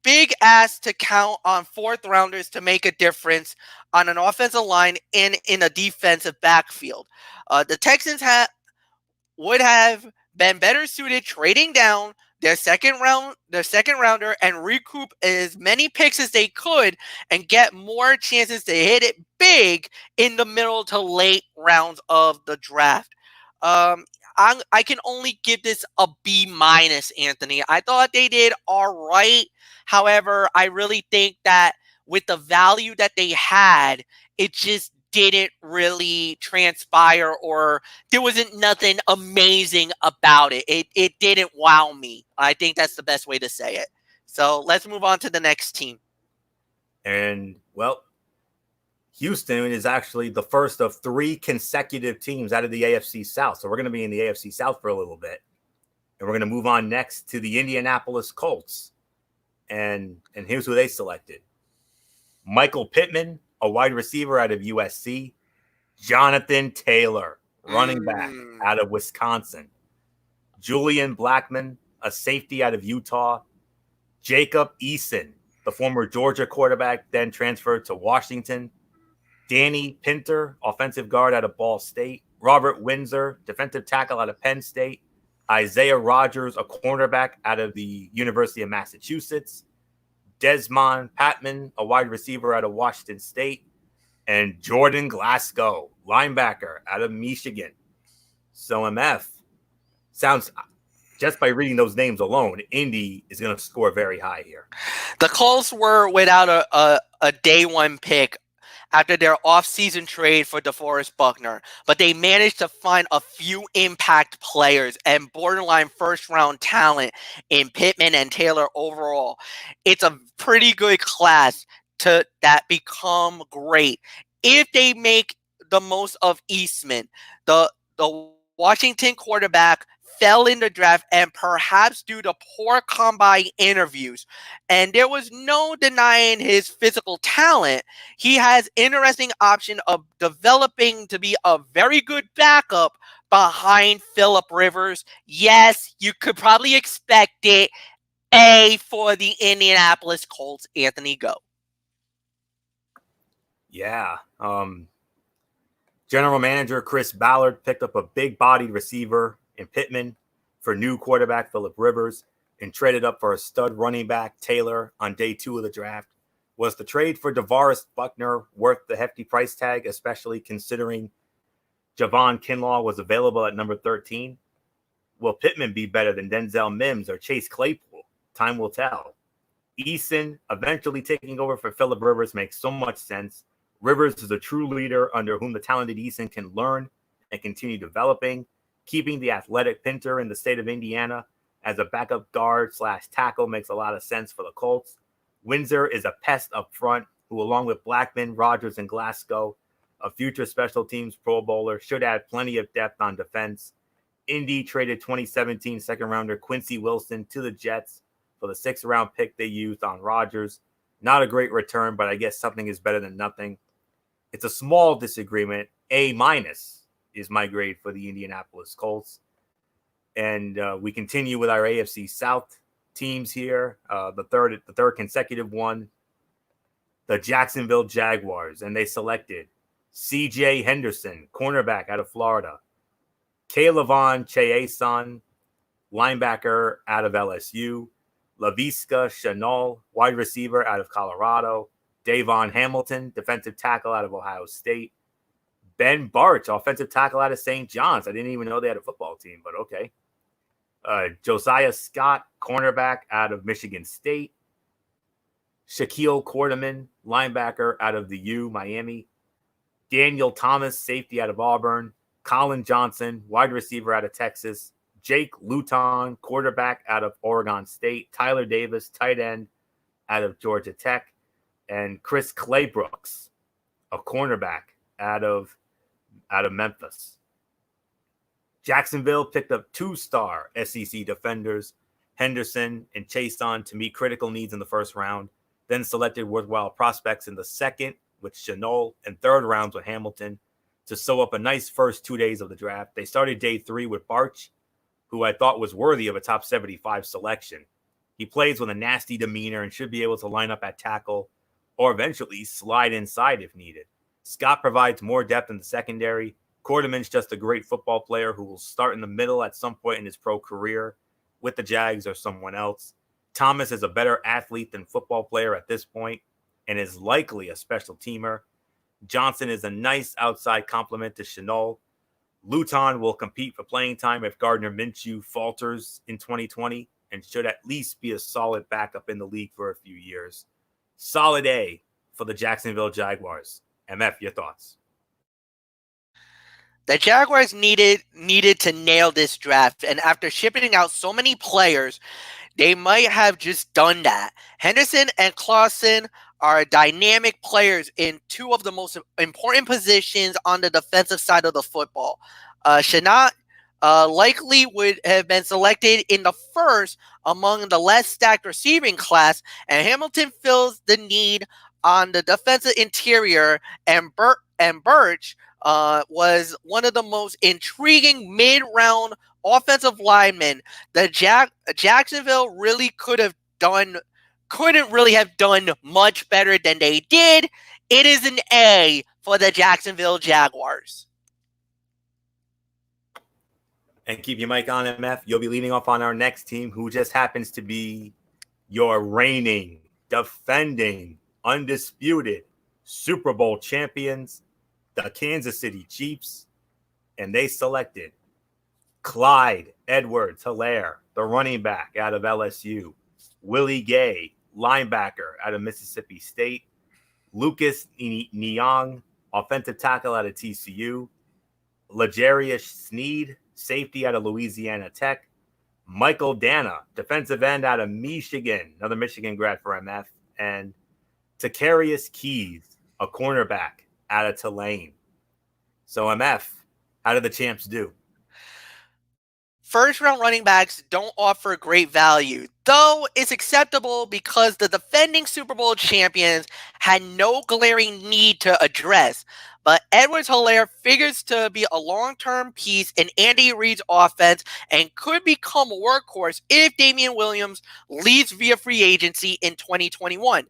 big ass to count on fourth rounders to make a difference on an offensive line and in a defensive backfield. The Texans would have been better suited trading down their second rounder and recoup as many picks as they could and get more chances to hit it big in the middle to late rounds of the draft. I can only give this a B-, Anthony. I thought they did all right. However, I really think that with the value that they had, it just didn't really transpire, or there wasn't nothing amazing about it. It didn't wow me. I think that's the best way to say it. So let's move on to the next team. And, well, Houston is actually the first of 3 consecutive teams out of the AFC South. So we're going to be in the AFC South for a little bit. And we're going to move on next to the Indianapolis Colts. And here's who they selected. Michael Pittman, a wide receiver out of USC. Jonathan Taylor, running back out of Wisconsin. Julian Blackmon, a safety out of Utah. Jacob Eason, the former Georgia quarterback, then transferred to Washington. Danny Pinter, offensive guard out of Ball State. Robert Windsor, defensive tackle out of Penn State. Isaiah Rogers, a cornerback out of the University of Massachusetts. Desmond Patman, a wide receiver out of Washington State. And Jordan Glasgow, linebacker out of Michigan. So MF, sounds, just by reading those names alone, Indy is going to score very high here. The Colts were without a day one pick after their offseason trade for DeForest Buckner, but they managed to find a few impact players and borderline first-round talent in Pittman and Taylor overall. It's a pretty good class that become great if they make the most of Eastman. The Washington quarterback fell in the draft, and perhaps due to poor combine interviews, and there was no denying his physical talent, he has interesting option of developing to be a very good backup behind Phillip Rivers. Yes, you could probably expect it. A for the Indianapolis Colts. Anthony, go. Yeah. General manager Chris Ballard picked up a big-bodied receiver in Pittman for new quarterback Phillip Rivers and traded up for a stud running back Taylor on day 2 of the draft. Was the trade for DeForest Buckner worth the hefty price tag, especially considering Javon Kinlaw was available at number 13? Will Pittman be better than Denzel Mims or Chase Claypool? Time will tell. Eason eventually taking over for Phillip Rivers makes so much sense. Rivers is a true leader under whom the talented Eason can learn and continue developing. Keeping the athletic Pinter in the state of Indiana as a backup guard / tackle makes a lot of sense for the Colts. Windsor is a pest up front who, along with Blackmon, Rogers, and Glasgow, a future special teams Pro Bowler, should add plenty of depth on defense. Indy traded 2017 second-rounder Quincy Wilson to the Jets for the 6th-round pick they used on Rogers. Not a great return, but I guess something is better than nothing. It's a small disagreement, A- is my grade for the Indianapolis Colts. And we continue with our AFC South teams here. The third consecutive one, the Jacksonville Jaguars, and they selected C.J. Henderson, cornerback out of Florida, Kayvon Thielen, linebacker out of LSU, Laviska Shenault, wide receiver out of Colorado, Davon Hamilton, defensive tackle out of Ohio State, Ben Barch, offensive tackle out of St. John's. I didn't even know they had a football team, but okay. Josiah Scott, cornerback out of Michigan State. Shaquille Quarterman, linebacker out of the U, Miami. Daniel Thomas, safety out of Auburn. Colin Johnson, wide receiver out of Texas. Jake Luton, quarterback out of Oregon State. Tyler Davis, tight end out of Georgia Tech. And Chris Claybrooks, a cornerback out of Memphis. Jacksonville picked up 2-star SEC defenders, Henderson and Chason, to meet critical needs in the first round, then selected worthwhile prospects in the second with Shenault and third rounds with Hamilton to sew up a nice first 2 days of the draft. They started day 3 with Barch, who I thought was worthy of a top 75 selection. He plays with a nasty demeanor and should be able to line up at tackle or eventually slide inside if needed. Scott provides more depth in the secondary. Quarterman's just a great football player who will start in the middle at some point in his pro career with the Jags or someone else. Thomas is a better athlete than football player at this point and is likely a special teamer. Johnson is a nice outside complement to Shenault. Luton will compete for playing time if Gardner Minshew falters in 2020 and should at least be a solid backup in the league for a few years. Solid A for the Jacksonville Jaguars. MF, your thoughts? The Jaguars needed to nail this draft, and after shipping out so many players, they might have just done that. Henderson and Clausen are dynamic players in 2 of the most important positions on the defensive side of the football. Shenault likely would have been selected in the first among the less stacked receiving class, and Hamilton fills the need on the defensive interior, and Burch was one of the most intriguing mid-round offensive linemen that Jacksonville really couldn't really have done much better than they did. It is an A for the Jacksonville Jaguars. And keep your mic on, MF. You'll be leading off on our next team, who just happens to be your reigning, defending, undisputed Super Bowl champions, the Kansas City Chiefs. And they selected Clyde Edwards-Helaire, the running back out of LSU. Willie Gay, linebacker out of Mississippi State. Lucas Niang, offensive tackle out of TCU. L'Jarius Sneed, safety out of Louisiana Tech. Michael Dana, defensive end out of Michigan, another Michigan grad for MF. And Takarius Keys, a cornerback out of Tulane. So MF, how did the champs do? First-round running backs don't offer great value, though it's acceptable because the defending Super Bowl champions had no glaring need to address. But Edwards-Helaire figures to be a long-term piece in Andy Reid's offense and could become a workhorse if Damian Williams leaves via free agency in 2021.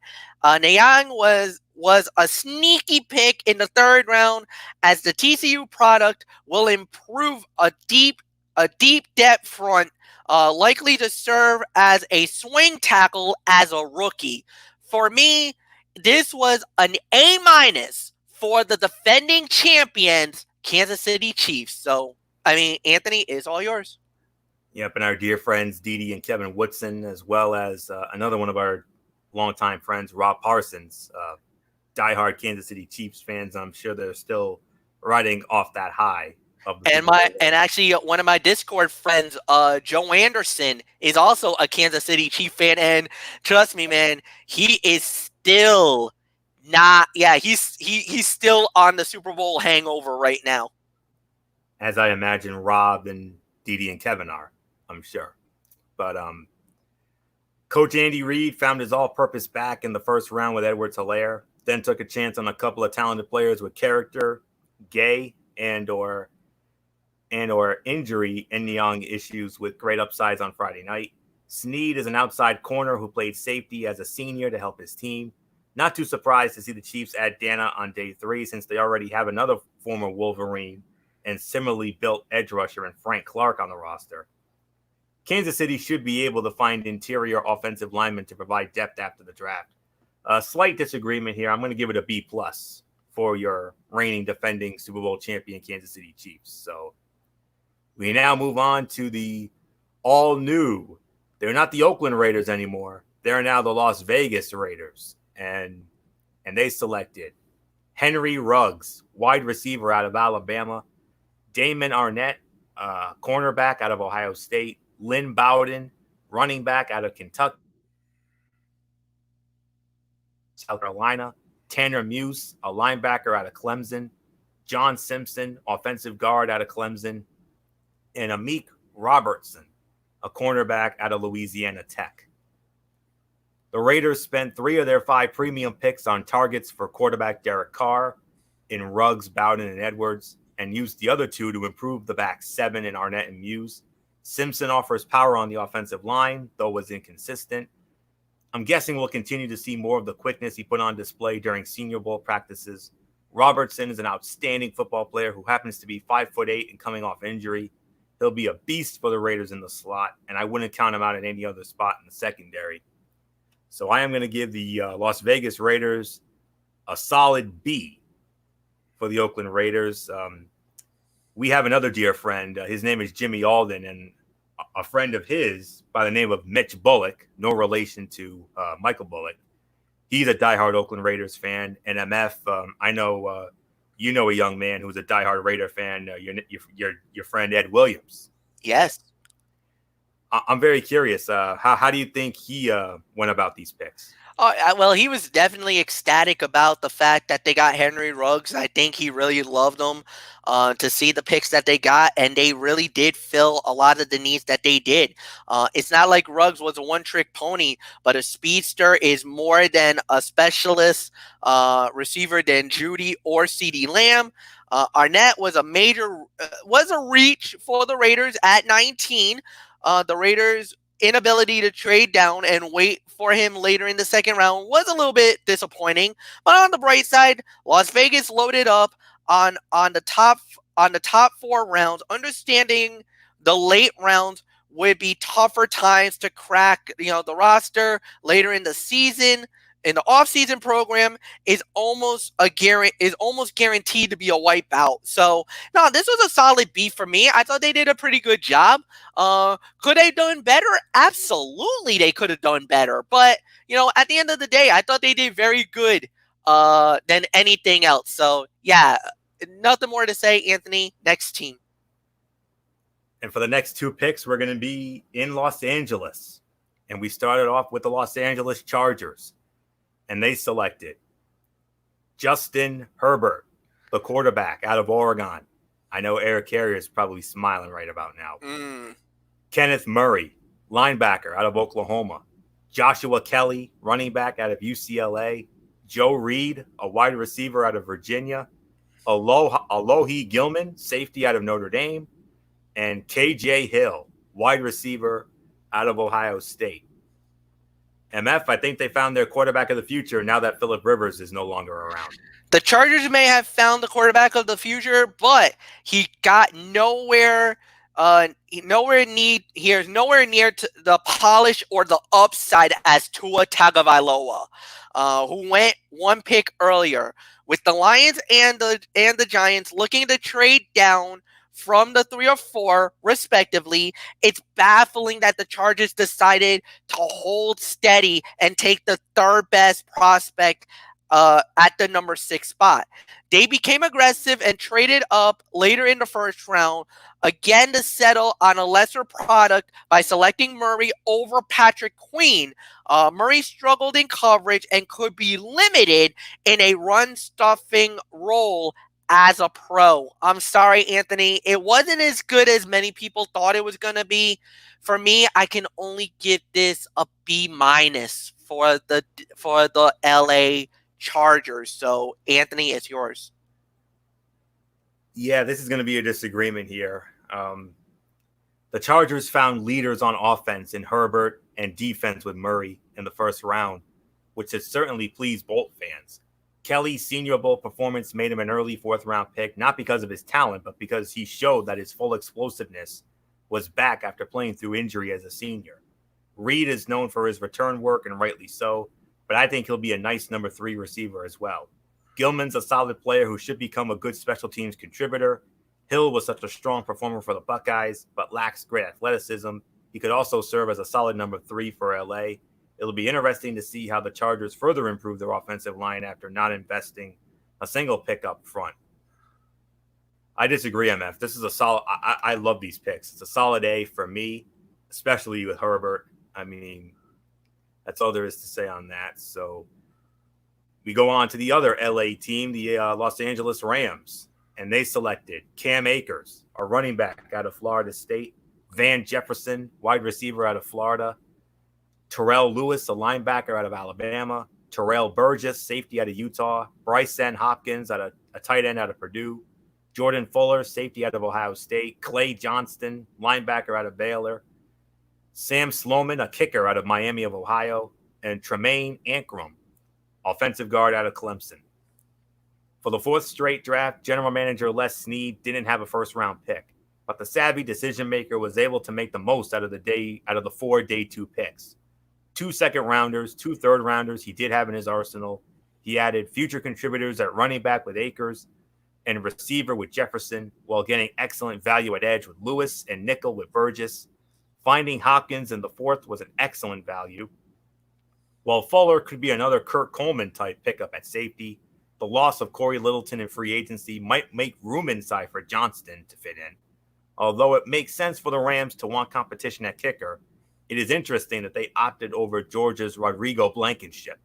Niang was a sneaky pick in the 3rd round, as the TCU product will improve a deep depth front, likely to serve as a swing tackle as a rookie. For me, this was an A- for the defending champions, Kansas City Chiefs. So, I mean, Anthony, is all yours. Yep, and our dear friends Didi and Kevin Woodson, as well as another one of our longtime friends, Rob Parsons, diehard Kansas City Chiefs fans. I'm sure they're still riding off that high. And actually one of my Discord friends, Joe Anderson, is also a Kansas City Chief fan, and trust me, man, he is still not. Yeah, he's still on the Super Bowl hangover right now. As I imagine Rob and Didi and Kevin are, I'm sure. But Coach Andy Reid found his all-purpose back in the first round with Edwards-Helaire, then took a chance on a couple of talented players with character, Gay, and or injury and Niang issues with great upsides on Friday night. Sneed is an outside corner who played safety as a senior to help his team. Not too surprised to see the Chiefs add Dana on day 3, since they already have another former Wolverine and similarly built edge rusher in Frank Clark on the roster. Kansas City should be able to find interior offensive linemen to provide depth after the draft. A slight disagreement here. I'm going to give it a B+ for your reigning defending Super Bowl champion Kansas City Chiefs. So we now move on to the all new. They're not the Oakland Raiders anymore. They're now the Las Vegas Raiders. And they selected Henry Ruggs, wide receiver out of Alabama, Damon Arnett, cornerback out of Ohio State, Lynn Bowden, running back out of Kentucky, South Carolina, Tanner Muse, a linebacker out of Clemson, John Simpson, offensive guard out of Clemson, and Amik Robertson, a cornerback out of Louisiana Tech. The Raiders spent 3 of their 5 premium picks on targets for quarterback Derek Carr in Ruggs, Bowden, and Edwards, and used the other 2 to improve the back 7 in Arnett and Muse. Simpson offers power on the offensive line, though was inconsistent. I'm guessing we'll continue to see more of the quickness he put on display during Senior Bowl practices. Robertson is an outstanding football player who happens to be 5'8" and coming off injury. He'll be a beast for the Raiders in the slot, and I wouldn't count him out at any other spot in the secondary. So I am going to give the Las Vegas Raiders a solid B for the Oakland Raiders. We have another dear friend. His name is Jimmy Alden, and a friend of his by the name of Mitch Bullock, no relation to Michael Bullock. He's a diehard Oakland Raiders fan. And MF, I know you know a young man who's a diehard Raider fan, your friend Ed Williams. Yes. I'm very curious. How do you think he went about these picks? Well, he was definitely ecstatic about the fact that they got Henry Ruggs. I think he really loved them to see the picks that they got, and they really did fill a lot of the needs that they did. It's not like Ruggs was a one-trick pony, but a speedster is more than a specialist receiver than Judy or CeeDee Lamb. Arnett was a reach for the Raiders at 19. The Raiders' inability to trade down and wait for him later in the second round was a little bit disappointing. But on the bright side, Las Vegas loaded up on the top 4 rounds, understanding the late rounds would be tougher times to crack, the roster later in the season. In the offseason program is almost guaranteed to be a wipeout. So, no, this was a solid B for me. I thought they did a pretty good job. Could they have done better? Absolutely, they could have done better. But, at the end of the day, I thought they did very good than anything else. So, yeah, nothing more to say, Anthony. Next team. And for the next 2 picks, we're going to be in Los Angeles. And we started off with the Los Angeles Chargers. And they selected Justin Herbert, the quarterback out of Oregon. I know Eric Carrier is probably smiling right about now. Kenneth Murray, linebacker out of Oklahoma. Joshua Kelly, running back out of UCLA. Joe Reed, a wide receiver out of Virginia. Alohi Gilman, safety out of Notre Dame. And KJ Hill, wide receiver out of Ohio State. MF, I think they found their quarterback of the future now that Phillip Rivers is no longer around. The Chargers may have found the quarterback of the future, but he got nowhere near to the polish or the upside as Tua Tagovailoa, who went 1 pick earlier. With the Lions and the Giants looking to trade down from the 3 or 4, respectively, it's baffling that the Chargers decided to hold steady and take the 3rd best prospect at the number 6 spot. They became aggressive and traded up later in the 1st round, again to settle on a lesser product by selecting Murray over Patrick Queen. Murray struggled in coverage and could be limited in a run-stuffing role as a pro. I'm sorry, Anthony. It wasn't as good as many people thought it was going to be. For me, I can only give this a B- for the LA Chargers. So, Anthony, it's yours. Yeah, this is going to be a disagreement here. The Chargers found leaders on offense in Herbert and defense with Murray in the 1st round, which has certainly pleased Bolt fans. Kelly's Senior Bowl performance made him an early 4th round pick, not because of his talent, but because he showed that his full explosiveness was back after playing through injury as a senior. Reed is known for his return work, and rightly so, but I think he'll be a nice number 3 receiver as well. Gilman's a solid player who should become a good special teams contributor. Hill was such a strong performer for the Buckeyes, but lacks great athleticism. He could also serve as a solid number 3 for LA. It'll be interesting to see how the Chargers further improve their offensive line after not investing a single pick up front. I disagree, MF. This is a solid. I love these picks. It's a solid A for me, especially with Herbert. I mean, that's all there is to say on that. So we go on to the other LA team, the Los Angeles Rams, and they selected Cam Akers, a running back out of Florida State, Van Jefferson, wide receiver out of Florida, Terrell Lewis, a linebacker out of Alabama, Terrell Burgess, safety out of Utah, Brycen Hopkins, a tight end out of Purdue, Jordan Fuller, safety out of Ohio State, Clay Johnston, linebacker out of Baylor, Sam Sloman, a kicker out of Miami of Ohio, and Tremaine Ankrum, offensive guard out of Clemson. For the fourth straight draft, general manager Les Snead didn't have a first-round pick, but the savvy decision-maker was able to make the most out of the 4 day 2 picks. 2 second-rounders, 2 third-rounders he did have in his arsenal. He added future contributors at running back with Akers and receiver with Jefferson, while getting excellent value at edge with Lewis and nickel with Burgess. Finding Hopkins in the 4th was an excellent value. While Fuller could be another Kurt Coleman-type pickup at safety, the loss of Corey Littleton in free agency might make room inside for Johnston to fit in. Although it makes sense for the Rams to want competition at kicker, it is interesting that they opted over Georgia's Rodrigo Blankenship.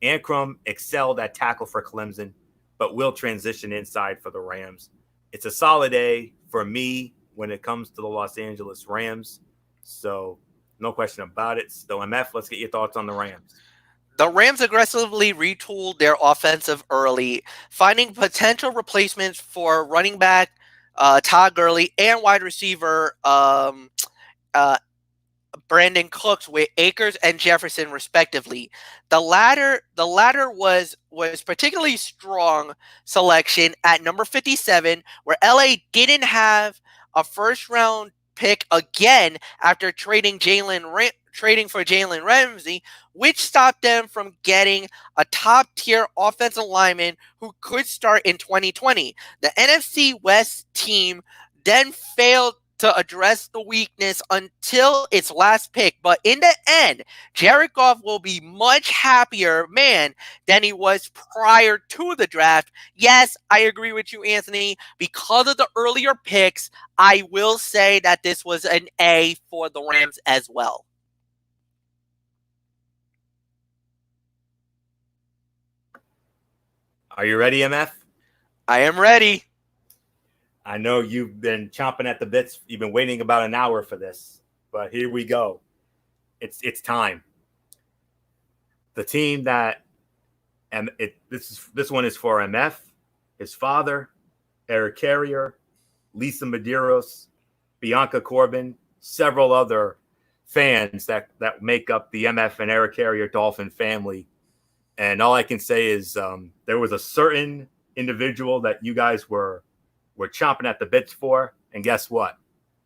Ankrum excelled at tackle for Clemson, but will transition inside for the Rams. It's a solid A for me when it comes to the Los Angeles Rams. So no question about it. So MF, let's get your thoughts on the Rams. The Rams aggressively retooled their offensive early, finding potential replacements for running back Todd Gurley and wide receiver Brandon Cooks with Akers and Jefferson respectively. The latter was particularly strong selection at number 57, where LA didn't have a first round pick again after trading for Jalen Ramsey, which stopped them from getting a top tier offensive lineman who could start in 2020. The NFC West team then failed to address the weakness until its last pick. But in the end, Jared Goff will be much happier man than he was prior to the draft. Yes, I agree with you, Anthony. Because of the earlier picks, I will say that this was an A for the Rams as well. Are you ready, MF? I am ready. I know you've been chomping at the bits. You've been waiting about an hour for this, but here we go. It's time. The team that, and this one is for MF, his father, Eric Carrier, Lisa Medeiros, Bianca Corbin, several other fans that make up the MF and Eric Carrier Dolphin family. And all I can say is there was a certain individual that you guys were chomping at the bits for, and guess what?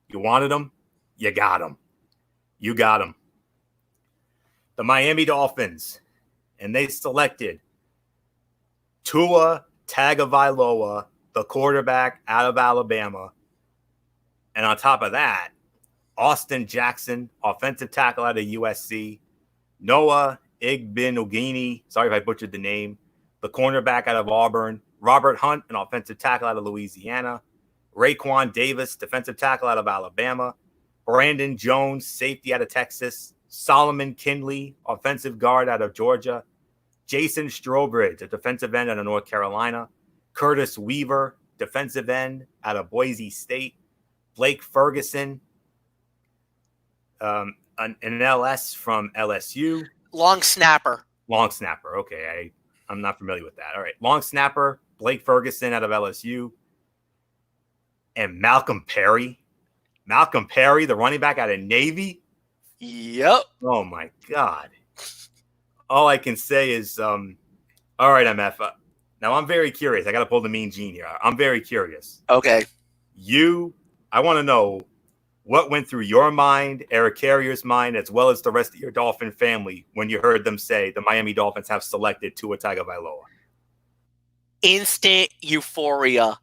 You wanted him, you got him. You got him. The Miami Dolphins, and they selected Tua Tagovailoa, the quarterback out of Alabama. And on top of that, Austin Jackson, offensive tackle out of USC, Noah Igbinoghene, sorry if I butchered the name, the cornerback out of Auburn, Robert Hunt, an offensive tackle out of Louisiana, Raekwon Davis, defensive tackle out of Alabama, Brandon Jones, safety out of Texas, Solomon Kindley, offensive guard out of Georgia, Jason Strowbridge, a defensive end out of North Carolina, Curtis Weaver, defensive end out of Boise State, Blake Ferguson, an LS from LSU. Long snapper. Okay, I'm not familiar with that. All right. Long snapper, Blake Ferguson out of LSU. And Malcolm Perry, the running back out of Navy. Yep. Oh, my God. All I can say is, all right, MF. Now, I'm very curious. I got to pull the mean gene here. I'm very curious. Okay. I want to know what went through your mind, Eric Carrier's mind, as well as the rest of your Dolphin family when you heard them say the Miami Dolphins have selected Tua Tagovailoa? Instant euphoria.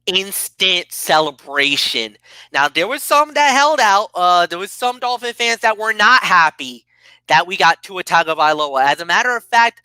instant celebration. Now, there was some that held out. There was some Dolphin fans that were not happy that we got Tua Tagovailoa. As a matter of fact,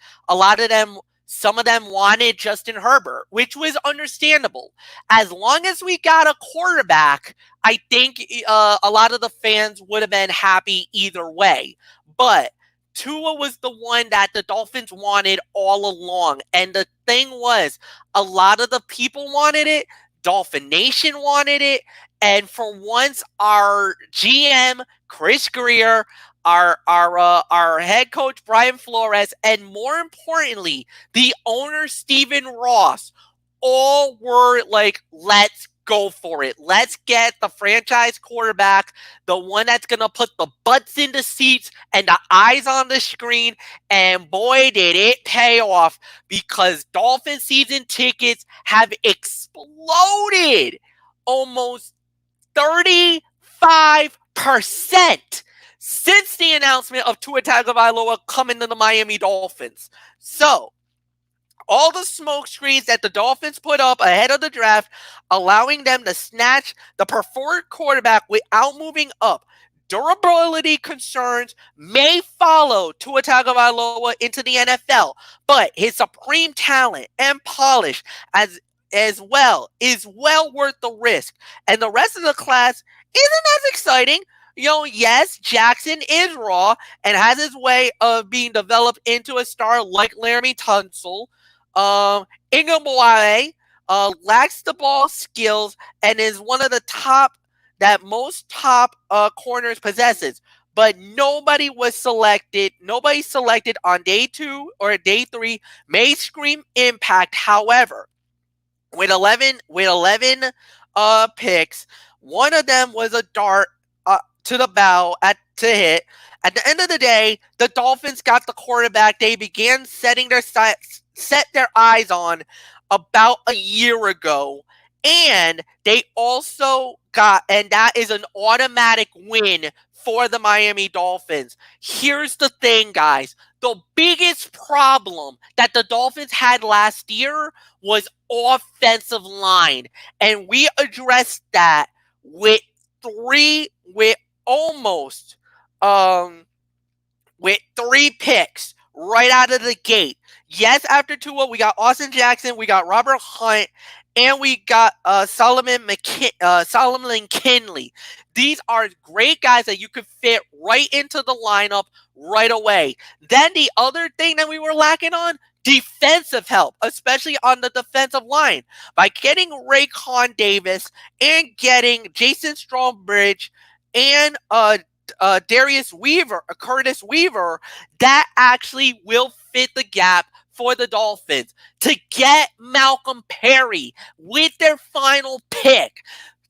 some of them wanted Justin Herbert, which was understandable. As long as we got a quarterback, I think a lot of the fans would have been happy either way. But Tua was the one that the Dolphins wanted all along. And the thing was, a lot of the people wanted it. Dolphin Nation wanted it. And for once, our GM, Chris Grier, our head coach, Brian Flores, and more importantly, the owner, Stephen Ross, all were like, let's go for it. Let's get the franchise quarterback, the one that's going to put the butts in the seats and the eyes on the screen. And boy, did it pay off, because Dolphin season tickets have exploded almost 35% since the announcement of Tua Tagovailoa coming to the Miami Dolphins. So, all the smoke screens that the Dolphins put up ahead of the draft, allowing them to snatch the preferred quarterback without moving up. Durability concerns may follow Tua Tagovailoa into the NFL, but his supreme talent and polish as well is well worth the risk. And the rest of the class isn't as exciting. Yes, Jackson is raw and has his way of being developed into a star like Laramie Tunsil. Ingram lacks the ball skills and is one of the top corners possesses. But nobody selected on day 2 or day 3 may scream impact. However, with 11 picks, one of them was a dart to the bow to hit. At the end of the day, the Dolphins got the quarterback they began set their eyes on about a year ago. And they also and that is an automatic win for the Miami Dolphins. Here's the thing, guys. The biggest problem that the Dolphins had last year was offensive line. And we addressed that with 3 picks right out of the gate. Yes, after Tua, we got Austin Jackson, we got Robert Hunt, and we got Solomon Kinley. These are great guys that you could fit right into the lineup right away. Then the other thing that we were lacking on, defensive help, especially on the defensive line. By getting Raekwon Davis and getting Jason Strongbridge and Curtis Weaver, that actually will fit the gap for the Dolphins. To get Malcolm Perry with their final pick,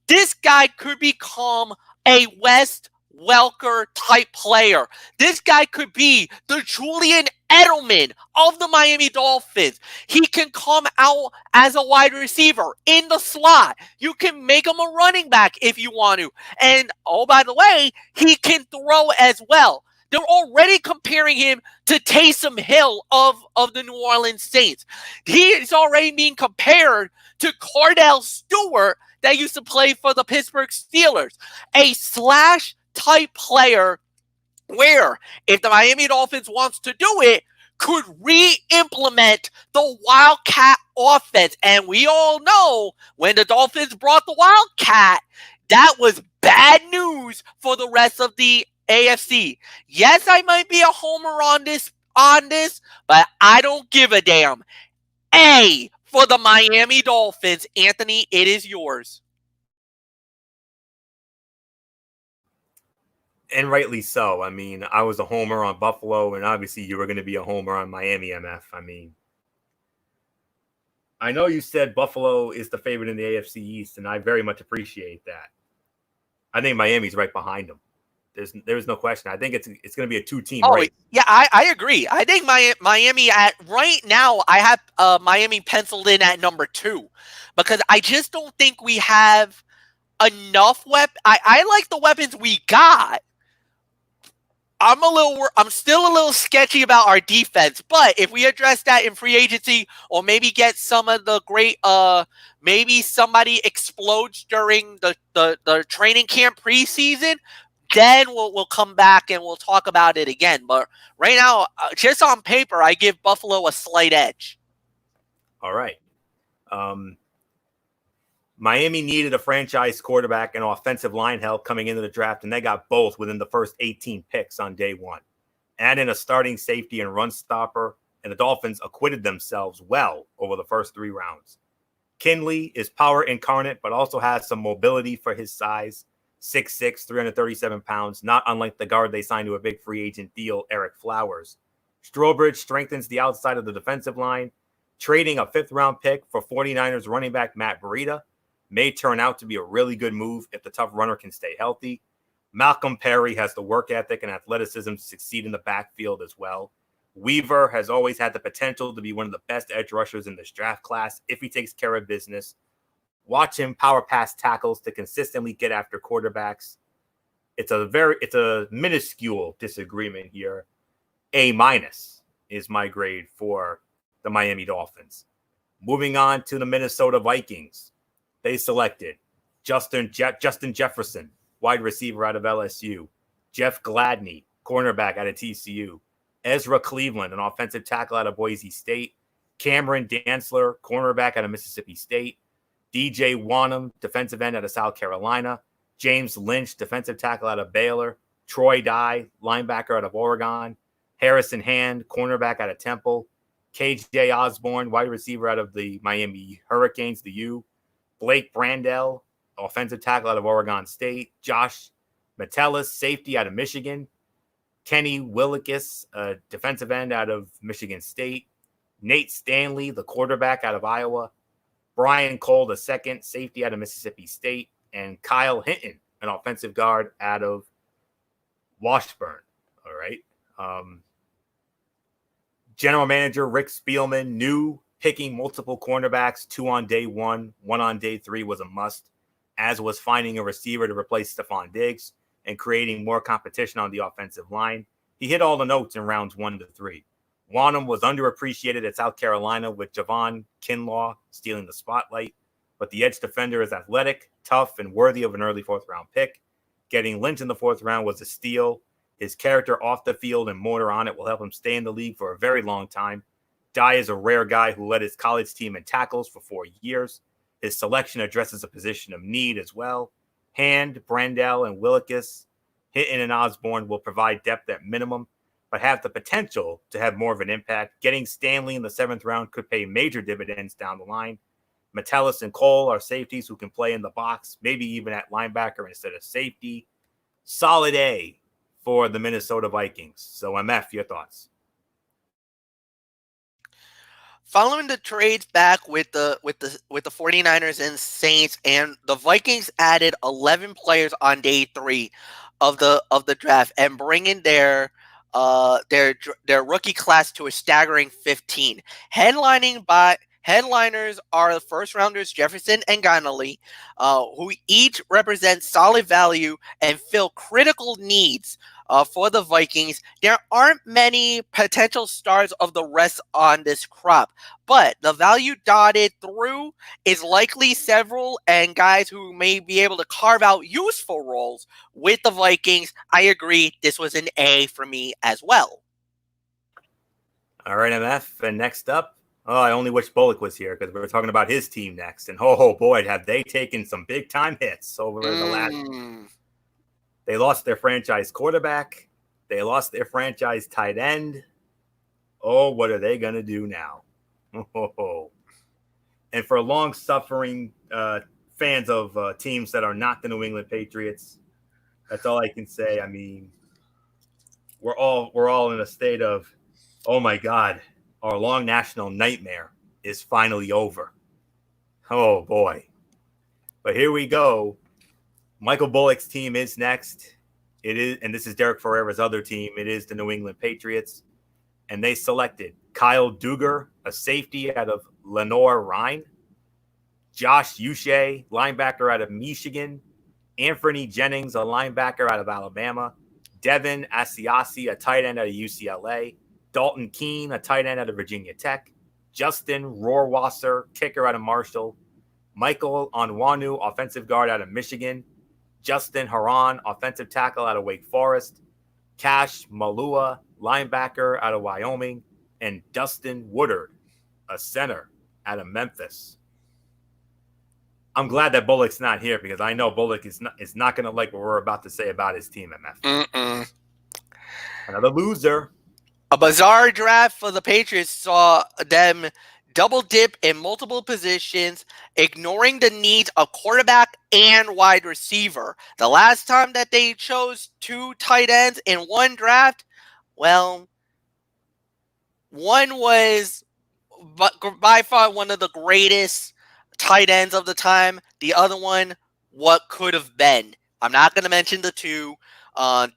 this guy could become a Wes Welker type player. This guy could be the Julian Edelman of the Miami Dolphins. He can come out as a wide receiver in the slot. You can make him a running back if you want to. And, oh, by the way, he can throw as well. They're already comparing him to Taysom Hill of the New Orleans Saints. He is already being compared to Cordell Stewart that used to play for the Pittsburgh Steelers. A slash type player where, if the Miami Dolphins wants to do it, could re-implement the Wildcat offense. And we all know when the Dolphins brought the Wildcat, that was bad news for the rest of the AFC. Yes, I might be a homer on this, but I don't give a damn. A for the Miami Dolphins. Anthony, it is yours. And rightly so. I mean, I was a homer on Buffalo, and obviously you were going to be a homer on Miami, MF. I mean, I know you said Buffalo is the favorite in the AFC East, and I very much appreciate that. I think Miami's right behind them. There's no question. I think it's going to be a 2-team race. Yeah, I agree. I think Miami right now, I have Miami penciled in at number 2 because I just don't think we have enough weapons. I like the weapons we got. I'm still a little sketchy about our defense, but if we address that in free agency, or maybe get some of the great, maybe somebody explodes during the training camp preseason, then we'll come back and we'll talk about it again. But right now, just on paper, I give Buffalo a slight edge. All right. Miami needed a franchise quarterback and offensive line help coming into the draft, and they got both within the first 18 picks on day one. Add in a starting safety and run stopper, and the Dolphins acquitted themselves well over the first 3 rounds. Kinley is power incarnate, but also has some mobility for his size. 6'6", 337 pounds, not unlike the guard they signed to a big free agent deal, Eric Flowers. Strobridge strengthens the outside of the defensive line, trading a 5th-round pick for 49ers running back Matt Breida may turn out to be a really good move if the tough runner can stay healthy. Malcolm Perry has the work ethic and athleticism to succeed in the backfield as well. Weaver has always had the potential to be one of the best edge rushers in this draft class if he takes care of business. Watch him power pass tackles to consistently get after quarterbacks. It's a minuscule disagreement here. A- is my grade for the Miami Dolphins. Moving on to the Minnesota Vikings. They selected Justin Jefferson, wide receiver out of LSU, Jeff Gladney, cornerback out of TCU, Ezra Cleveland, an offensive tackle out of Boise State, Cameron Dantzler, cornerback out of Mississippi State, DJ Wonnum, defensive end out of South Carolina, James Lynch, defensive tackle out of Baylor, Troy Dye, linebacker out of Oregon, Harrison Hand, cornerback out of Temple, KJ Osborne, wide receiver out of the Miami Hurricanes, the U, Blake Brandel, offensive tackle out of Oregon State, Josh Metellus, safety out of Michigan, Kenny Willekes, defensive end out of Michigan State, Nate Stanley, the quarterback out of Iowa, Brian Cole, the second safety out of Mississippi State, and Kyle Hinton, an offensive guard out of Washburn. All right. General manager Rick Spielman knew picking multiple cornerbacks, 2 on day 1, 1 on day 3 was a must, as was finding a receiver to replace Stephon Diggs and creating more competition on the offensive line. He hit all the notes in rounds 1 to 3. Wonnum was underappreciated at South Carolina with Javon Kinlaw stealing the spotlight, but the edge defender is athletic, tough, and worthy of an early 4th-round pick. Getting Lynch in the 4th round was a steal. His character off the field and motor on it will help him stay in the league for a very long time. Dye is a rare guy who led his college team in tackles for 4 years. His selection addresses a position of need as well. Hand, Brandel, and Willekes, Hinton, and Osborne will provide depth at minimum, but have the potential to have more of an impact. Getting Stanley in the 7th round could pay major dividends down the line. Metellus and Cole are safeties who can play in the box, maybe even at linebacker instead of safety. Solid A for the Minnesota Vikings. So, MF, your thoughts? Following the trades back with the 49ers and Saints, and the Vikings added 11 players on day 3 of the draft and bringing their rookie class to a staggering 15. Headliners are the first rounders Jefferson and Ganley, who each represent solid value and fill critical needs for the Vikings. There aren't many potential stars of the rest on this crop, but the value dotted through is likely several and guys who may be able to carve out useful roles with the Vikings. I agree. This was an A for me as well. All right, MF. And next up, I only wish Bullock was here because we were talking about his team next. And oh boy, have they taken some big time hits over the last. They lost their franchise quarterback. They lost their franchise tight end. Oh, what are they going to do now? And for long-suffering fans of teams that are not the New England Patriots, that's all I can say. I mean, we're all in a state of, oh my God, our long national nightmare is finally over. Oh boy. But here we go. Michael Bullock's team is next. It is, and this is Derek Ferrera's other team. It is the New England Patriots. And they selected Kyle Duggar, a safety out of Lenoir-Rhyne, Josh Uche, linebacker out of Michigan, Anthony Jennings, a linebacker out of Alabama, Devin Asiasi, a tight end out of UCLA, Dalton Keene, a tight end out of Virginia Tech, Justin Rohrwasser, kicker out of Marshall, Michael Onwenu, offensive guard out of Michigan, Justin Haran, offensive tackle out of Wake Forest, Cash Malua, linebacker out of Wyoming, and Dustin Woodard, a center out of Memphis. I'm glad that Bullock's not here because I know Bullock is not going to like what we're about to say about his team, MF. Another loser. A bizarre draft for the Patriots saw them double dip in multiple positions, ignoring the needs of quarterback and wide receiver. The last time that they chose 2 tight ends in one draft, well, one was by far one of the greatest tight ends of the time. The other one, what could have been. I'm not going to mention the two.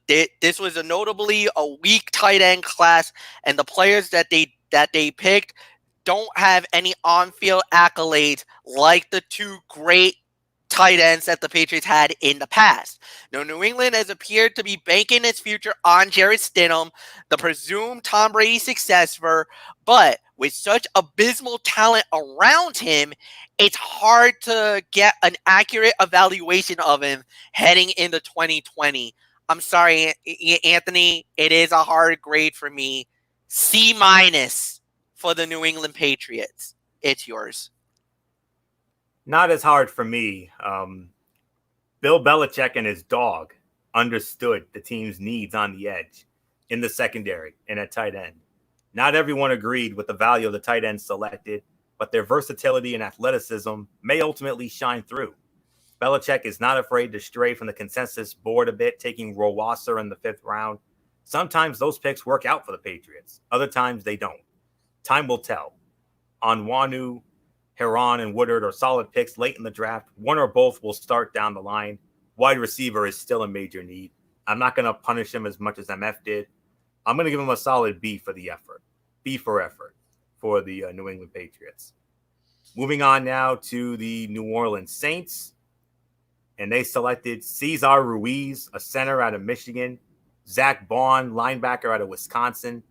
This was notably a weak tight end class, and the players that they picked don't have any on-field accolades like the 2 great tight ends that the Patriots had in the past. Now, New England has appeared to be banking its future on Jarrett Stidham, the presumed Tom Brady successor, but with such abysmal talent around him, it's hard to get an accurate evaluation of him heading into 2020. I'm sorry, Anthony, it is a hard grade for me. C- for the New England Patriots. It's yours. Not as hard for me. Bill Belichick and his dog understood the team's needs on the edge, in the secondary, and at tight end. Not everyone agreed with the value of the tight end selected, but their versatility and athleticism may ultimately shine through. Belichick is not afraid to stray from the consensus board a bit, taking Rohrwasser in the 5th round. Sometimes those picks work out for the Patriots. Other times they don't. Time will tell. Onwenu, Haran, and Woodard are solid picks late in the draft. One or both will start down the line. Wide receiver is still a major need. I'm not going to punish him as much as MF did. I'm going to give him a solid B for the effort. B for effort for the New England Patriots. Moving on now to the New Orleans Saints. And they selected Cesar Ruiz, a center out of Michigan, Zach Bond, linebacker out of Wisconsin,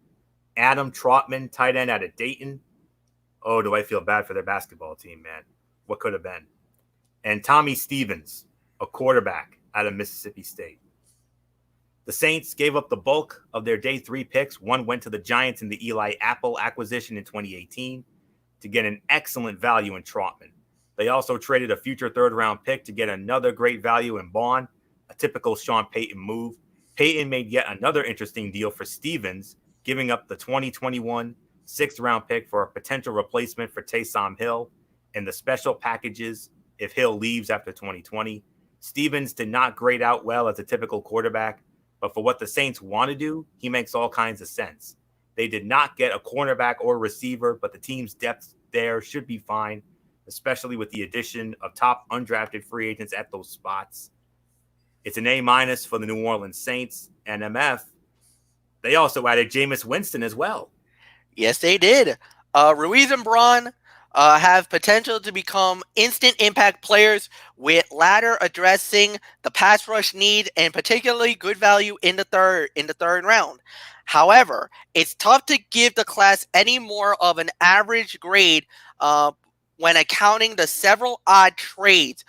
Adam Trotman, tight end out of Dayton. Oh, do I feel bad for their basketball team, man. What could have been? And Tommy Stevens, a quarterback out of Mississippi State. The Saints gave up the bulk of their day 3 picks. One went to the Giants in the Eli Apple acquisition in 2018 to get an excellent value in Trotman. They also traded a future 3rd-round pick to get another great value in Bond, a typical Sean Payton move. Payton made yet another interesting deal for Stevens, giving up the 2021 6th-round pick for a potential replacement for Taysom Hill and the special packages if Hill leaves after 2020. Stevens did not grade out well as a typical quarterback, but for what the Saints want to do, he makes all kinds of sense. They did not get a cornerback or receiver, but the team's depth there should be fine, especially with the addition of top undrafted free agents at those spots. It's an A- for the New Orleans Saints and MF. They also added Jameis Winston as well. Yes, they did. Ruiz and Braun have potential to become instant impact players, with Ladder addressing the pass rush need and particularly good value in the third round. However, it's tough to give the class any more of an average grade when accounting the several odd trades.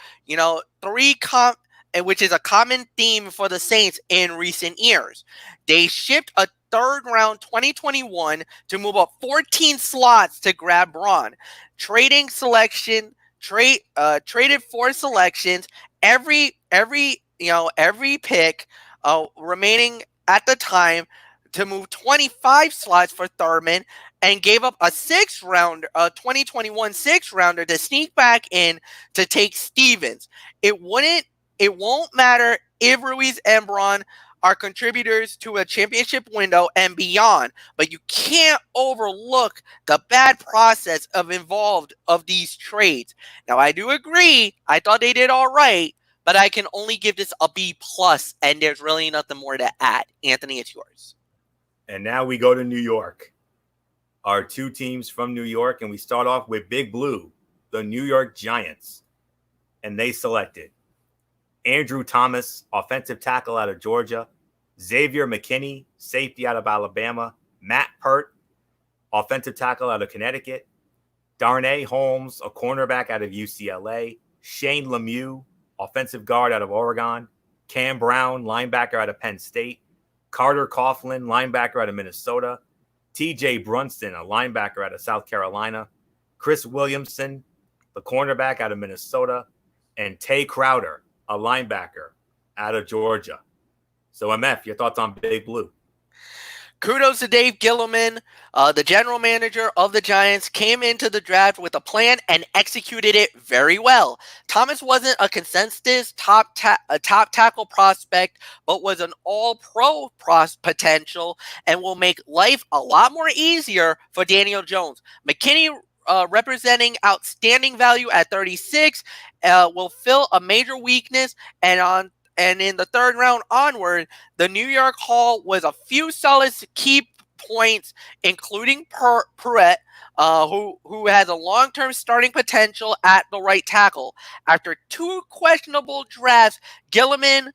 Which is a common theme for the Saints in recent years. They shipped a 3rd-round 2021 to move up 14 slots to grab Braun, traded 4 selections, every pick remaining at the time to move 25 slots for Thurman, and gave up a 2021 6th-rounder to sneak back in to take Stevens. It won't matter if Ruiz and Braun are contributors to a championship window and beyond, but you can't overlook the bad process involved of these trades. Now, I do agree. I thought they did all right, but I can only give this a B+, and there's really nothing more to add. Anthony, it's yours. And now we go to New York. Our 2 teams from New York, and we start off with Big Blue, the New York Giants. And they selected Andrew Thomas, offensive tackle out of Georgia, Xavier McKinney, safety out of Alabama. Matt Pert, offensive tackle out of Connecticut. Darnay Holmes, a cornerback out of UCLA. Shane Lemieux, offensive guard out of Oregon. Cam Brown, linebacker out of Penn State. Carter Coughlin, linebacker out of Minnesota. TJ Brunson, a linebacker out of South Carolina. Chris Williamson, the cornerback out of Minnesota. And Tay Crowder, a linebacker out of Georgia. So, MF, your thoughts on Big Blue? Kudos to Dave Gettleman, the general manager of the Giants, came into the draft with a plan and executed it very well. Thomas wasn't a consensus top tackle prospect, but was an all-pro potential and will make life a lot more easier for Daniel Jones. McKinney, representing outstanding value at 36, will fill a major weakness, and in the third round onward, the New York haul was a few solid key points, including Pruitt, who has a long-term starting potential at the right tackle. After 2 questionable drafts, Gilliman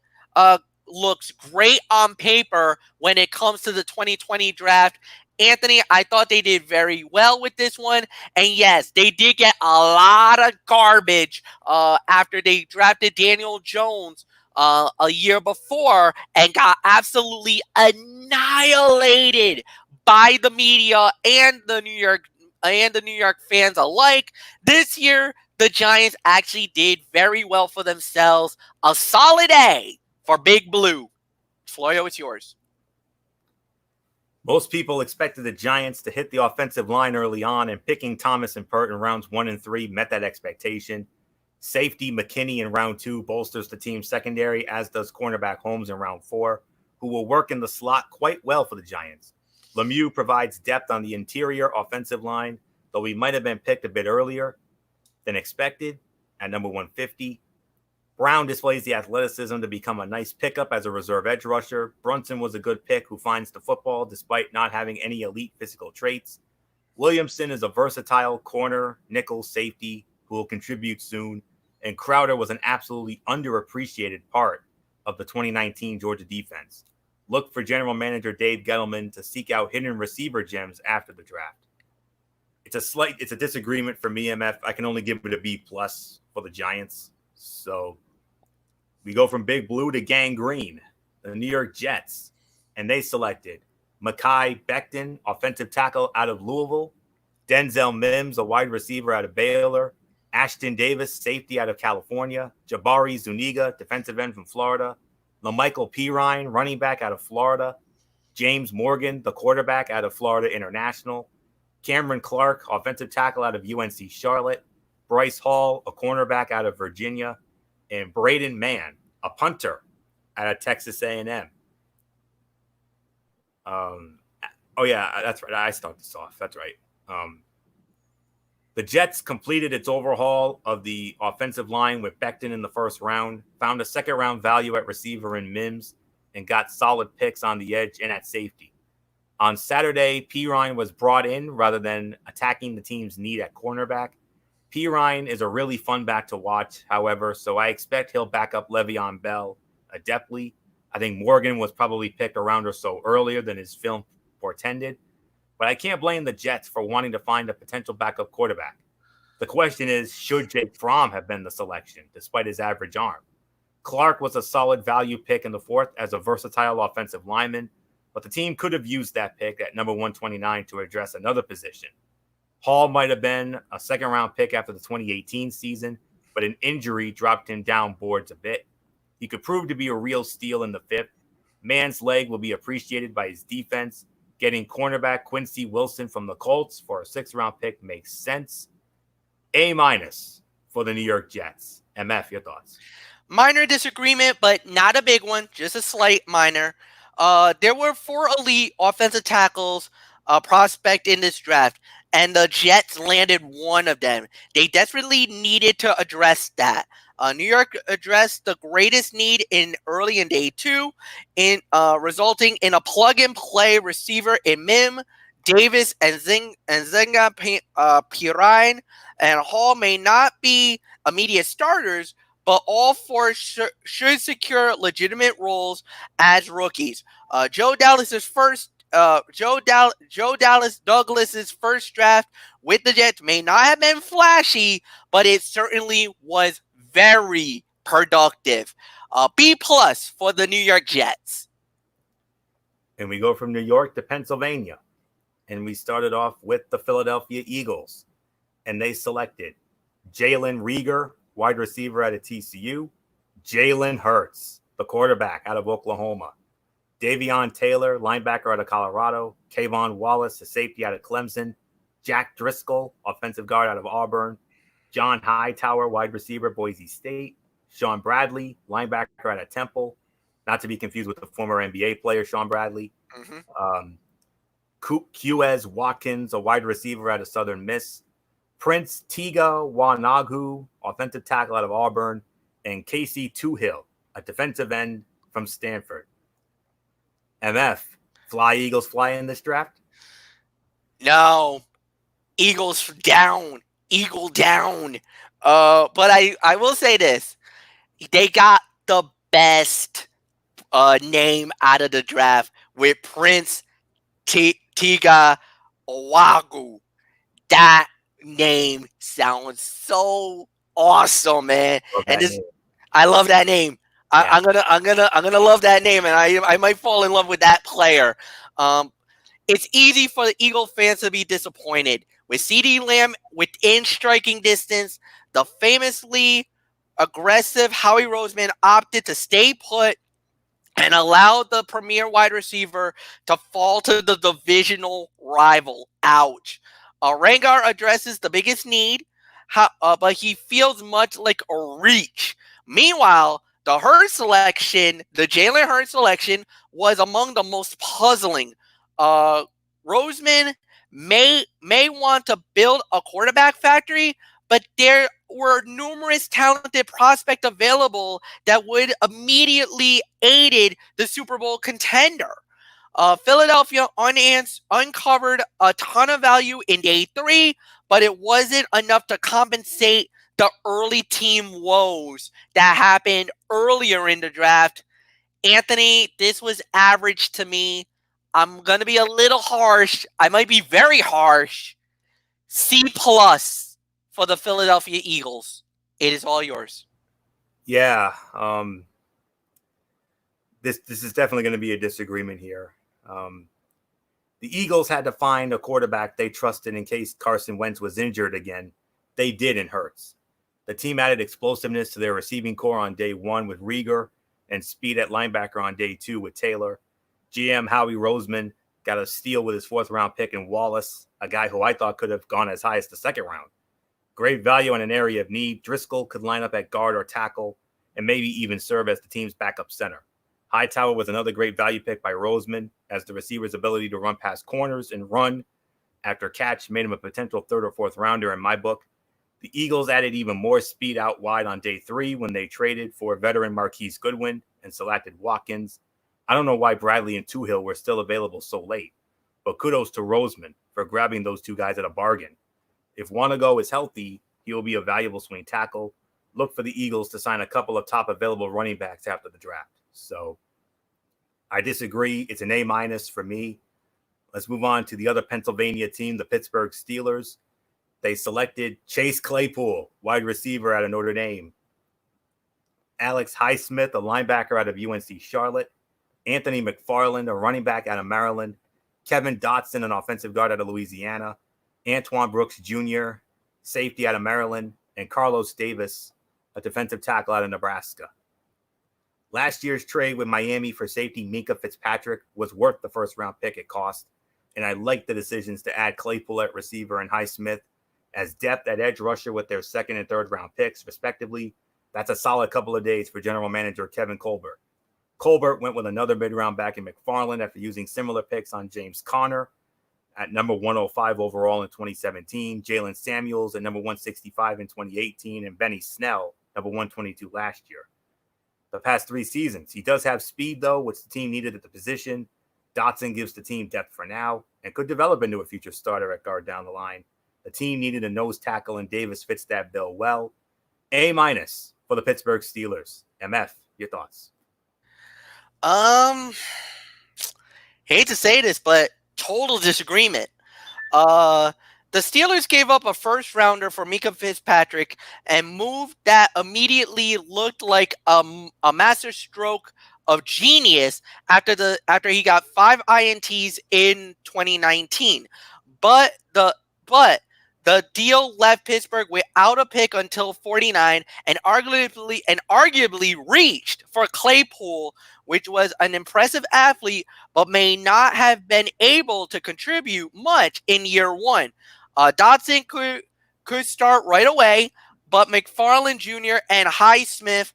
looks great on paper when it comes to the 2020 draft. Anthony, I thought they did very well with this one. And yes, they did get a lot of garbage after they drafted Daniel Jones a year before and got absolutely annihilated by the media and the New York fans alike. This year, the Giants actually did very well for themselves. A solid A for Big Blue. Florio, it's yours. Most people expected the Giants to hit the offensive line early on, and picking Thomas and Pert in rounds 1 and 3 met that expectation. Safety McKinney in round 2 bolsters the team's secondary, as does cornerback Holmes in round 4, who will work in the slot quite well for the Giants. Lemieux provides depth on the interior offensive line, though he might have been picked a bit earlier than expected at number 150. Brown displays the athleticism to become a nice pickup as a reserve edge rusher. Brunson was a good pick who finds the football despite not having any elite physical traits. Williamson is a versatile corner, nickel safety who will contribute soon. And Crowder was an absolutely underappreciated part of the 2019 Georgia defense. Look for general manager Dave Gettleman to seek out hidden receiver gems after the draft. It's a disagreement for me, MF. I can only give it a B+ for the Giants. So we go from Big Blue to Gang Green, the New York Jets, and they selected Mekhi Becton, offensive tackle out of Louisville, Denzel Mims, a wide receiver out of Baylor, Ashton Davis, safety out of California, Jabari Zuniga, defensive end from Florida, LaMichael Pirine, running back out of Florida, James Morgan, the quarterback out of Florida International, Cameron Clark, offensive tackle out of UNC Charlotte, Bryce Hall, a cornerback out of Virginia, and Braden Mann, a punter out of Texas A&M. Oh, yeah, that's right. I started this off. That's right. The Jets completed its overhaul of the offensive line with Becton in the first round, found a second-round value at receiver in Mims, and got solid picks on the edge and at safety. On Saturday, Pirine was brought in rather than attacking the team's need at cornerback. Pirine is a really fun back to watch, however, so I expect he'll back up Le'Veon Bell adeptly. I think Morgan was probably picked a round or so earlier than his film portended, but I can't blame the Jets for wanting to find a potential backup quarterback. The question is, should Jake Fromm have been the selection, despite his average arm? Clark was a solid value pick in the fourth as a versatile offensive lineman, but the team could have used that pick at number 129 to address another position. Hall might have been a second-round pick after the 2018 season, but an injury dropped him down boards a bit. He could prove to be a real steal in the fifth. Mann's leg will be appreciated by his defense. Getting cornerback Quincy Wilson from the Colts for a sixth-round pick makes sense. A- for the New York Jets. MF, your thoughts? Minor disagreement, but not a big one, just a slight minor. There were 4 elite offensive tackles prospect in this draft, and the Jets landed one of them. They desperately needed to address that. New York addressed the greatest need early in day 2, resulting in a plug-and-play receiver in Mim, Davis, and Zenga Pirine. And Hall may not be immediate starters, but all four should secure legitimate roles as rookies. Joe Dallas's first Joe Dallas Douglas's first draft with the Jets may not have been flashy, but it certainly was very productive. B plus for the New York Jets. And we go from New York to Pennsylvania. And we started off with the Philadelphia Eagles. And they selected Jalen Reagor, wide receiver out of TCU, Jalen Hurts, the quarterback out of Oklahoma, Davion Taylor, linebacker out of Colorado, Kayvon Wallace, a safety out of Clemson, Jack Driscoll, offensive guard out of Auburn, John Hightower, wide receiver, Boise State, Sean Bradley, linebacker out of Temple, not to be confused with the former NBA player Sean Bradley, Quez Watkins, a wide receiver out of Southern Miss, Prince Tega Wanogho, offensive tackle out of Auburn, and Casey Toohill, a defensive end from Stanford. MF, fly Eagles fly in this draft? No. Eagles down. Eagle down. But I will say this. They got the best name out of the draft with Prince Tega Wanogho. That name sounds so awesome, man. I love that name. I'm gonna love that name, and I might fall in love with that player. It's easy for the Eagle fans to be disappointed with CeeDee Lamb within striking distance. The famously aggressive Howie Roseman opted to stay put and allowed the premier wide receiver to fall to the divisional rival. Ouch. Rangar addresses the biggest need, but he feels much like a reach. Meanwhile, the Jalen Hurts selection, was among the most puzzling. Roseman may want to build a quarterback factory, but there were numerous talented prospects available that would immediately aided the Super Bowl contender. Philadelphia uncovered a ton of value in day 3, but it wasn't enough to compensate the early team woes that happened earlier in the draft. Anthony, this was average to me. I'm going to be a little harsh. I might be very harsh. C+ for the Philadelphia Eagles. It is all yours. Yeah. This is definitely going to be a disagreement here. The Eagles had to find a quarterback they trusted in case Carson Wentz was injured again. They did in Hurts. The team added explosiveness to their receiving core on day 1 with Reagor and speed at linebacker on day 2 with Taylor. GM Howie Roseman got a steal with his 4th-round pick in Wallace, a guy who I thought could have gone as high as the 2nd round. Great value in an area of need. Driscoll could line up at guard or tackle and maybe even serve as the team's backup center. Hightower was another great value pick by Roseman, as the receiver's ability to run past corners and run after catch made him a potential 3rd or 4th rounder in my book. The Eagles added even more speed out wide on day 3 when they traded for veteran Marquise Goodwin and selected Watkins. I don't know why Bradley and Toohill were still available so late, but kudos to Roseman for grabbing those 2 guys at a bargain. If Wanogho is healthy, he will be a valuable swing tackle. Look for the Eagles to sign a couple of top available running backs after the draft. So I disagree. It's an A- for me. Let's move on to the other Pennsylvania team, the Pittsburgh Steelers. They selected Chase Claypool, wide receiver out of Notre Dame, Alex Highsmith, a linebacker out of UNC Charlotte, Anthony McFarland, a running back out of Maryland, Kevin Dotson, an offensive guard out of Louisiana, Antoine Brooks Jr., safety out of Maryland, and Carlos Davis, a defensive tackle out of Nebraska. Last year's trade with Miami for safety Minkah Fitzpatrick was worth the 1st-round pick it cost, and I like the decisions to add Claypool at receiver and Highsmith as depth at edge rusher with their 2nd and 3rd-round picks, respectively. That's a solid couple of days for general manager Kevin Colbert. Colbert went with another mid-round back in McFarland after using similar picks on James Conner at number 105 overall in 2017, Jalen Samuels at number 165 in 2018, and Benny Snell, number 122 last year. The past 3 seasons, he does have speed, though, which the team needed at the position. Dotson gives the team depth for now and could develop into a future starter at guard down the line. The team needed a nose tackle, and Davis fits that bill well. A- for the Pittsburgh Steelers. MF, your thoughts? Hate to say this, but total disagreement. Uh, the Steelers gave up a first rounder for Mika Fitzpatrick and moved that immediately looked like a master stroke of genius after he got 5 INTs in 2019. But the deal left Pittsburgh without a pick until 49 and arguably reached for Claypool, which was an impressive athlete but may not have been able to contribute much in year one. Dotson could start right away, but McFarland Jr. and Highsmith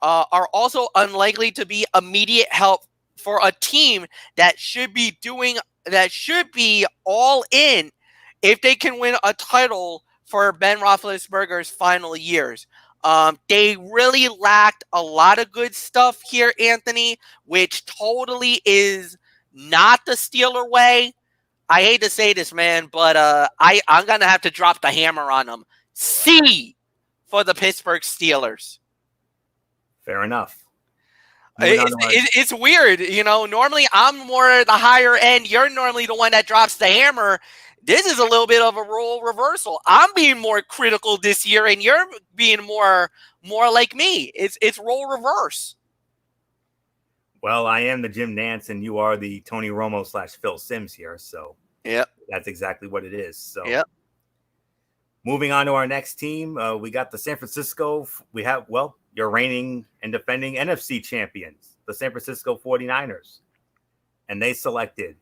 are also unlikely to be immediate help for a team that should be all in if they can win a title for Ben Roethlisberger's final years. They really lacked a lot of good stuff here, Anthony, which totally is not the Steeler way. I hate to say this, man, but I'm going to have to drop the hammer on them. C for the Pittsburgh Steelers. Fair enough. It's weird. Normally I'm more the higher end. You're normally the one that drops the hammer. This is a little bit of a role reversal. I'm being more critical this year, and you're being more like me. It's role reverse. Well, I am the Jim Nantz, and you are the Tony Romo / Phil Simms here. So yep, that's exactly what it is. So yep. Moving on to our next team, we got the San Francisco. We have, your reigning and defending NFC champions, the San Francisco 49ers. And they selected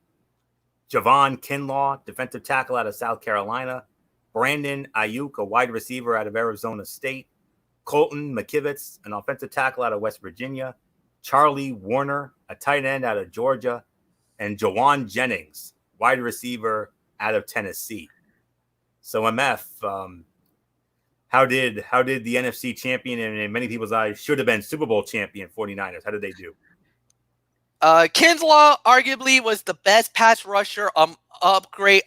Javon Kinlaw, defensive tackle out of South Carolina, Brandon Ayuk, a wide receiver out of Arizona State, Colton McKivitz, an offensive tackle out of West Virginia, Charlie Warner, a tight end out of Georgia, and Jawan Jennings, wide receiver out of Tennessee. So MF, how did the NFC champion and in many people's eyes should have been Super Bowl champion 49ers, how did they do? Kinlaw arguably was the best pass rusher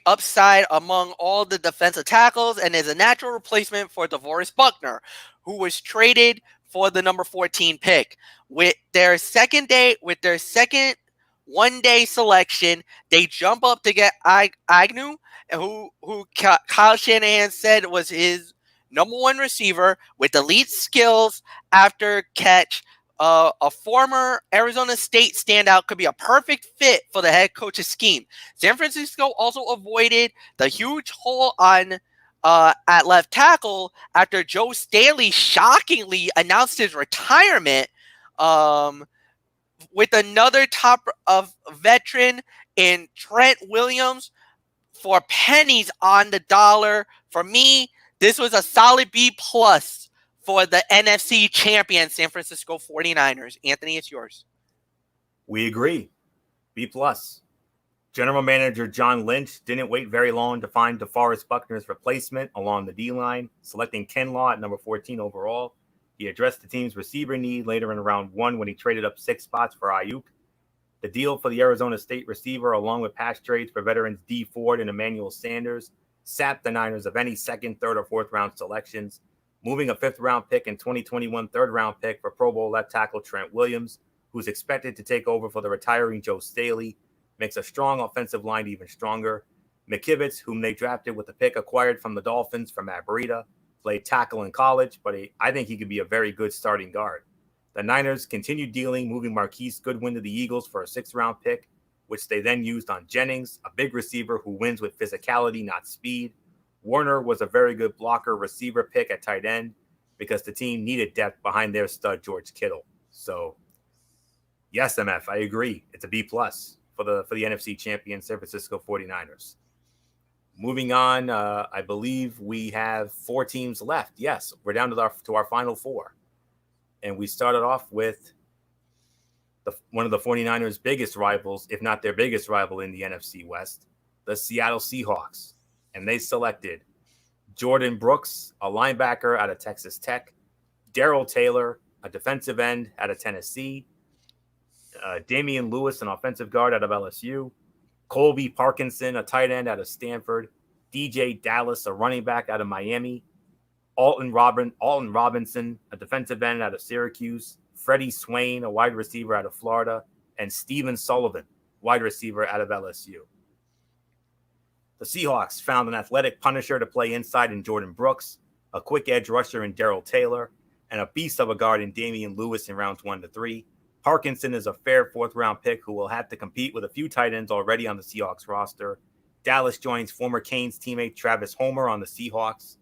upside among all the defensive tackles and is a natural replacement for DeForest Buckner, who was traded for the number 14 pick. With their second one-day selection, they jump up to get Agnew, who Kyle Shanahan said was his number one receiver with elite skills after catch. A former Arizona State standout could be a perfect fit for the head coach's scheme. San Francisco also avoided the huge hole on at left tackle after Joe Staley shockingly announced his retirement with another top of veteran in Trent Williams for pennies on the dollar. For me, this was a solid B+ for the NFC champion San Francisco 49ers. Anthony, it's yours. We agree. B+. General Manager John Lynch didn't wait very long to find DeForest Buckner's replacement along the D-line, selecting Kinlaw at number 14 overall. He addressed the team's receiver need later in round 1 when he traded up 6 spots for Ayuk. The deal for the Arizona State receiver, along with past trades for veterans Dee Ford and Emmanuel Sanders, sapped the Niners of any second, third, or fourth round selections, moving a 5th-round pick and 2021 third-round pick for Pro Bowl left tackle Trent Williams, who's expected to take over for the retiring Joe Staley, makes a strong offensive line even stronger. McKivitz, whom they drafted with the pick acquired from the Dolphins from Matt Breida, played tackle in college, but I think he could be a very good starting guard. The Niners continued dealing, moving Marquise Goodwin to the Eagles for a 6th-round pick, which they then used on Jennings, a big receiver who wins with physicality, not speed. Warner was a very good blocker receiver pick at tight end because the team needed depth behind their stud George Kittle. So, yes, MF, I agree. It's a B+ for the NFC champion San Francisco 49ers. Moving on, I believe we have 4 teams left. Yes, we're down to our final 4. And we started off with one of the 49ers' biggest rivals, if not their biggest rival in the NFC West, the Seattle Seahawks. And they selected Jordan Brooks, a linebacker out of Texas Tech, Darrell Taylor, a defensive end out of Tennessee, Damian Lewis, an offensive guard out of LSU, Colby Parkinson, a tight end out of Stanford, DJ Dallas, a running back out of Miami, Alton Robinson, a defensive end out of Syracuse, Freddie Swain, a wide receiver out of Florida, and Steven Sullivan, wide receiver out of LSU. The Seahawks found an athletic punisher to play inside in Jordan Brooks, a quick edge rusher in Darrell Taylor, and a beast of a guard in Damian Lewis in rounds 1 to 3. Parkinson is a fair fourth-round pick who will have to compete with a few tight ends already on the Seahawks roster. Dallas joins former Canes teammate Travis Homer on the Seahawks.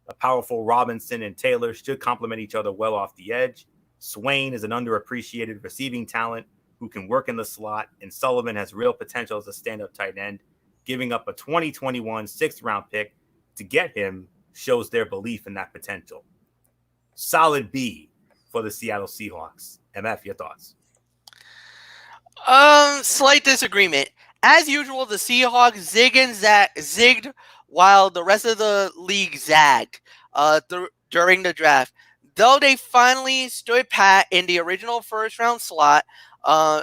The powerful Robinson and Taylor should complement each other well off the edge. Swain is an underappreciated receiving talent who can work in the slot, and Sullivan has real potential as a stand-up tight end. Giving up a 2021 sixth-round pick to get him shows their belief in that potential. Solid B for the Seattle Seahawks. MF, your thoughts? Slight disagreement. As usual, the Seahawks zigged while the rest of the league zagged during the draft. Though they finally stood pat in the original first-round slot,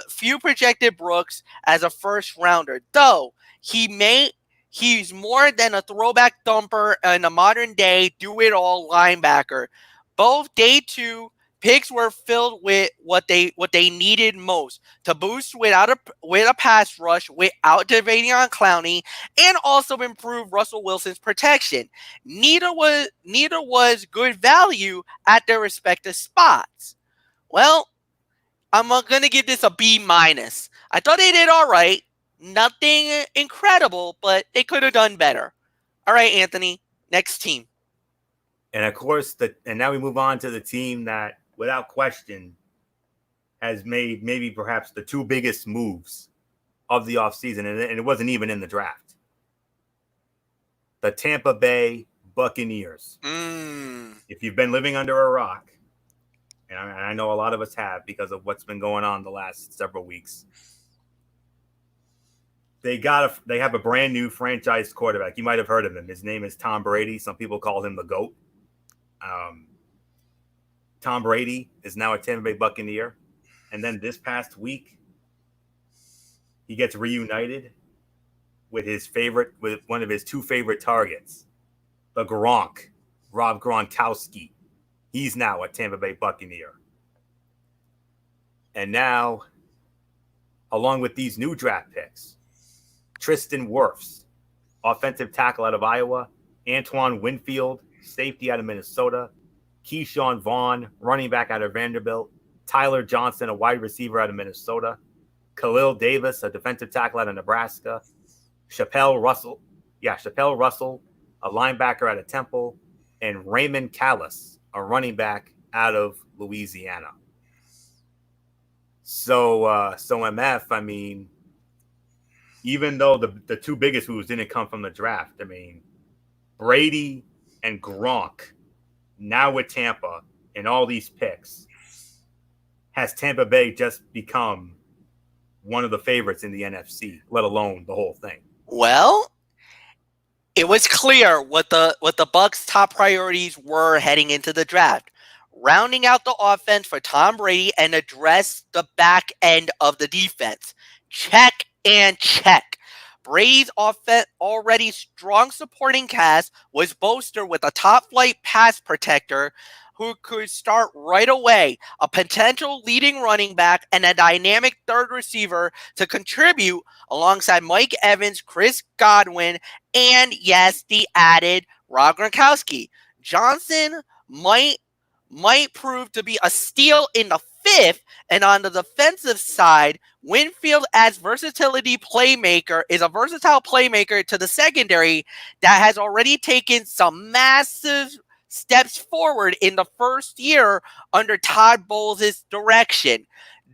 few projected Brooks as a first-rounder. Though he's more than a throwback thumper and a modern-day do-it-all linebacker. Both day 2 picks were filled with what they needed most to boost with a pass rush without Jadeveon Clowney, and also improve Russell Wilson's protection. Neither was good value at their respective spots. Well, I'm gonna give this a B-. I thought they did all right. Nothing incredible, but they could have done better. All right, Anthony, next team. And of course, and now we move on to the team that, without question, has made maybe perhaps the 2 biggest moves of the offseason, and it wasn't even in the draft. The Tampa Bay Buccaneers. If you've been living under a rock, and I know a lot of us have because of what's been going on the last several weeks, they have a brand new franchise quarterback. You might have heard of him. His name is Tom Brady. Some people call him the GOAT. Tom Brady is now a Tampa Bay Buccaneer. And then this past week, he gets reunited with one of his 2 favorite targets, the Gronk, Rob Gronkowski. He's now a Tampa Bay Buccaneer. And now, along with these new draft picks, Tristan Wirfs, offensive tackle out of Iowa, Antoine Winfield, safety out of Minnesota, Keyshawn Vaughn, running back out of Vanderbilt, Tyler Johnson, a wide receiver out of Minnesota, Khalil Davis, a defensive tackle out of Nebraska, Chappelle Russell, a linebacker out of Temple, and Raymond Callis, a running back out of Louisiana. So MF, I mean, even though the 2 biggest moves didn't come from the draft, I mean, Brady and Gronk, now with Tampa and all these picks, has Tampa Bay just become one of the favorites in the NFC, let alone the whole thing? Well, it was clear what the Bucs' top priorities were heading into the draft. Rounding out the offense for Tom Brady and address the back end of the defense. Check and check. Brady's already strong supporting cast was bolstered with a top-flight pass protector who could start right away, a potential leading running back, and a dynamic third receiver to contribute alongside Mike Evans, Chris Godwin, and yes, the added Rob Gronkowski. Johnson might prove to be a steal in the 5th, and on the defensive side, Winfield as is a versatile playmaker to the secondary that has already taken some massive steps forward in the first year under Todd Bowles' direction.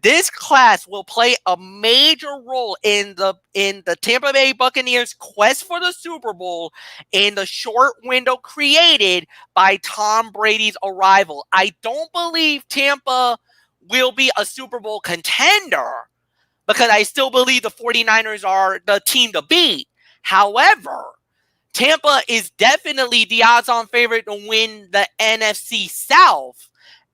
This class will play a major role in the Tampa Bay Buccaneers' quest for the Super Bowl in the short window created by Tom Brady's arrival. I don't believe Tampa will be a Super Bowl contender because I still believe the 49ers are the team to beat. However, Tampa is definitely the odds-on favorite to win the NFC South,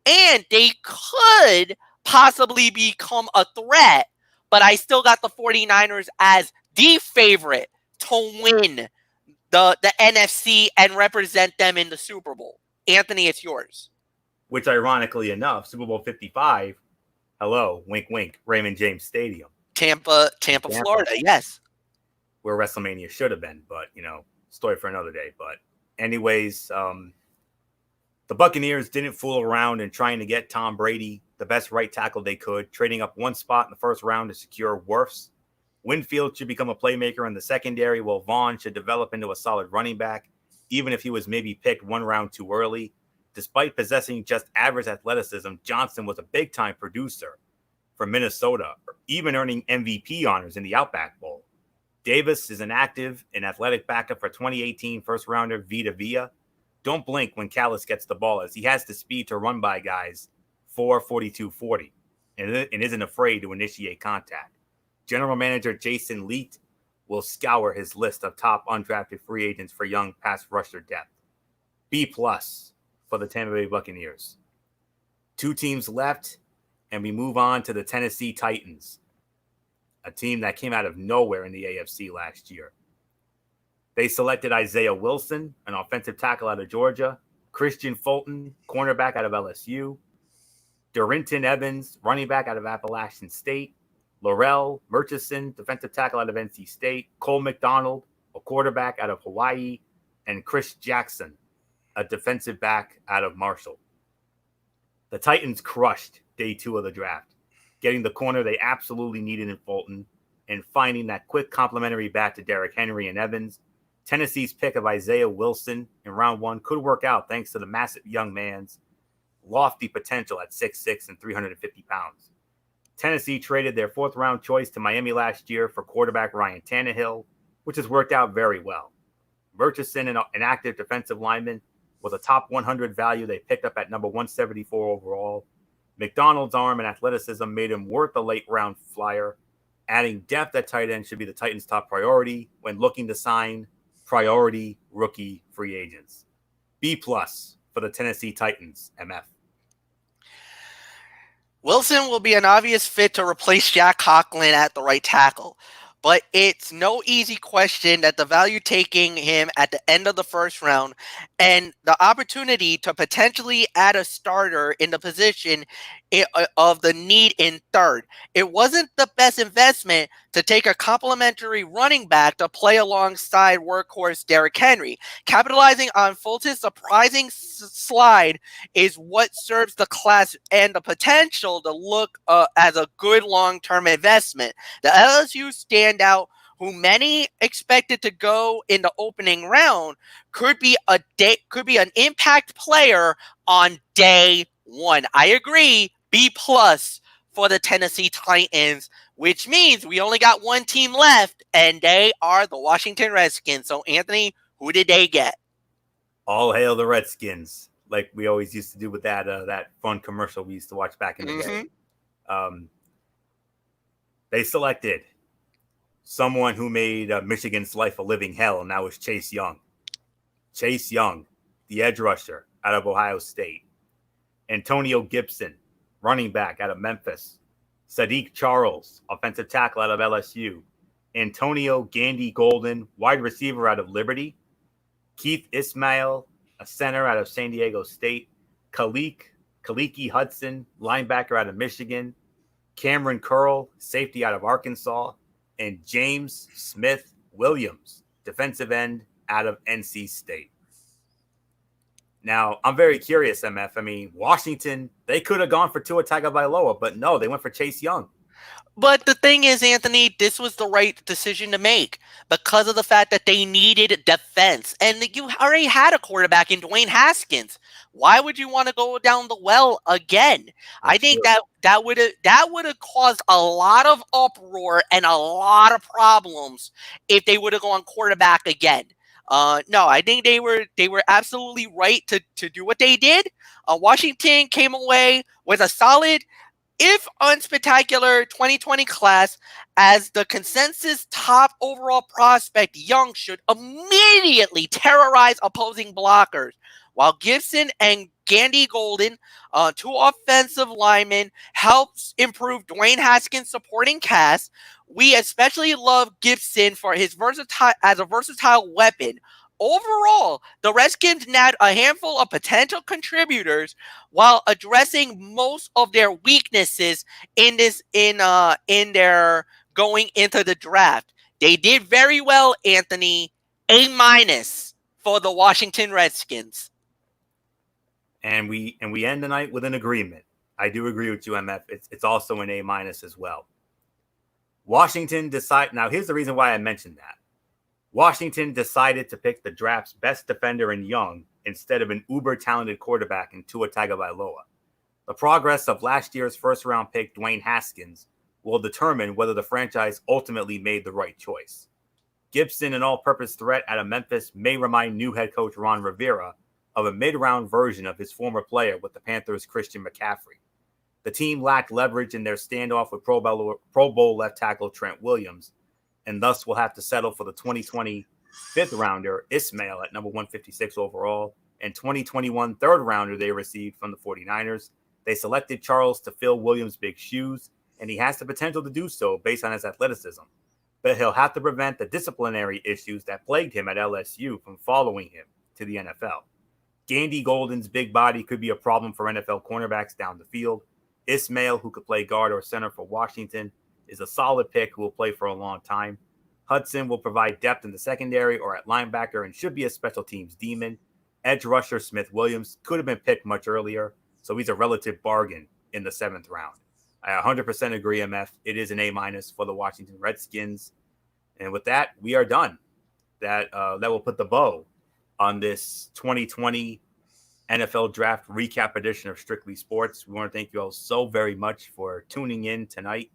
and they could possibly become a threat, but I still got the 49ers as the favorite to win the NFC and represent them in the Super Bowl. Anthony, it's yours. Which, ironically enough, Super Bowl 55, hello, wink, wink, Raymond James Stadium. Tampa, Florida, yes. Where WrestleMania should have been, but, story for another day. But anyways, the Buccaneers didn't fool around in trying to get Tom Brady the best right tackle they could, trading up one spot in the first round to secure Wirfs. Winfield should become a playmaker in the secondary, while Vaughn should develop into a solid running back, even if he was maybe picked one round too early. Despite possessing just average athleticism, Johnson was a big-time producer for Minnesota, even earning MVP honors in the Outback Bowl. Davis is an active and athletic backup for 2018 first-rounder Vita Vea. Don't blink when Callis gets the ball, as he has the speed to run by guys 4.42.40 and isn't afraid to initiate contact. General manager Jason Leet will scour his list of top undrafted free agents for young pass rusher depth. B+ for the Tampa Bay Buccaneers. 2 teams left, and we move on to the Tennessee Titans, a team that came out of nowhere in the AFC last year. They selected Isaiah Wilson, an offensive tackle out of Georgia, Christian Fulton, cornerback out of LSU, Darrynton Evans, running back out of Appalachian State, Laurel Murchison, defensive tackle out of NC State, Cole McDonald, a quarterback out of Hawaii, and Chris Jackson, a defensive back out of Marshall. The Titans crushed day 2 of the draft, getting the corner they absolutely needed in Fulton and finding that quick complementary back to Derrick Henry and Evans. Tennessee's pick of Isaiah Wilson in round 1 could work out thanks to the massive young man's lofty potential at 6'6" and 350 pounds. Tennessee traded their 4th-round choice to Miami last year for quarterback Ryan Tannehill, which has worked out very well. Murchison, an active defensive lineman, was a top 100 value they picked up at number 174 overall. McDonald's arm and athleticism made him worth the late-round flyer. Adding depth at tight end should be the Titans' top priority when looking to sign priority rookie free agents. B+ for the Tennessee Titans, MF. Wilson will be an obvious fit to replace Jack Conklin at the right tackle, but it's no easy question that the value taking him at the end of the first round and the opportunity to potentially add a starter in the position of the need in third. It wasn't the best investment to take a complimentary running back to play alongside workhorse Derrick Henry. Capitalizing on Fulton's surprising slide is what serves the class and the potential to look as a good long-term investment. The LSU standout, who many expected to go in the opening round, could be an impact player on day 1. I agree. B+ for the Tennessee Titans, which means we only got one team left, and they are the Washington Redskins. So, Anthony, who did they get? All hail the Redskins, like we always used to do with that fun commercial we used to watch back in the day. They selected someone who made Michigan's life a living hell, and that was Chase Young. Chase Young, the edge rusher out of Ohio State. Antonio Gibson, running back out of Memphis. Sadiq Charles, offensive tackle out of LSU. Antonio Gandy Golden, wide receiver out of Liberty. Keith Ismail, a center out of San Diego State. Kaliki Hudson, linebacker out of Michigan. Cameron Curl, safety out of Arkansas. And James Smith Williams, defensive end out of NC State. Now, I'm very curious, MF. I mean, Washington, they could have gone for Tua Tagovailoa, but no, they went for Chase Young. But the thing is, Anthony, this was the right decision to make because of the fact that they needed defense. And you already had a quarterback in Dwayne Haskins. Why would you want to go down the well again? I think that would have caused a lot of uproar and a lot of problems if they would have gone quarterback again. No, I think they were absolutely right to do what they did. Washington came away with a solid, if unspectacular, 2020 class. As the consensus top overall prospect, Young should immediately terrorize opposing blockers, while Gibson and Gandy Golden, 2 offensive linemen, helps improve Dwayne Haskins' supporting cast. We especially love Gibson for his versatile weapon. overall, the Redskins nabbed a handful of potential contributors while addressing most of their weaknesses in their going into the draft. They did very well, Anthony. A- for the Washington Redskins. And we end the night with an agreement. I do agree with you, MF. It's also an A- as well. Washington decide now. Here's the reason why I mentioned that. Washington decided to pick the draft's best defender in Young instead of an uber-talented quarterback in Tua Tagovailoa. The progress of last year's first-round pick, Dwayne Haskins, will determine whether the franchise ultimately made the right choice. Gibson, an all-purpose threat out of Memphis, may remind new head coach Ron Rivera of a mid-round version of his former player with the Panthers' Christian McCaffrey. The team lacked leverage in their standoff with Pro Bowl left tackle Trent Williams, and thus will have to settle for the 2020 fifth rounder Ismail at number 156 overall and 2021 third rounder they received from the 49ers. They selected Charles to fill Williams' big shoes, and he has the potential to do so based on his athleticism. But he'll have to prevent the disciplinary issues that plagued him at LSU from following him to the NFL. Gandy Golden's big body could be a problem for NFL cornerbacks down the field. Ismail, who could play guard or center for Washington, is a solid pick who will play for a long time. Hudson will provide depth in the secondary or at linebacker and should be a special teams demon. Edge rusher Smith Williams could have been picked much earlier, so he's a relative bargain in the 7th round. I 100% agree, MF. It is an A- for the Washington Redskins. And with that, we are done. That will put the bow on this 2020 NFL Draft Recap edition of Strictly Sports. We want to thank you all so very much for tuning in tonight.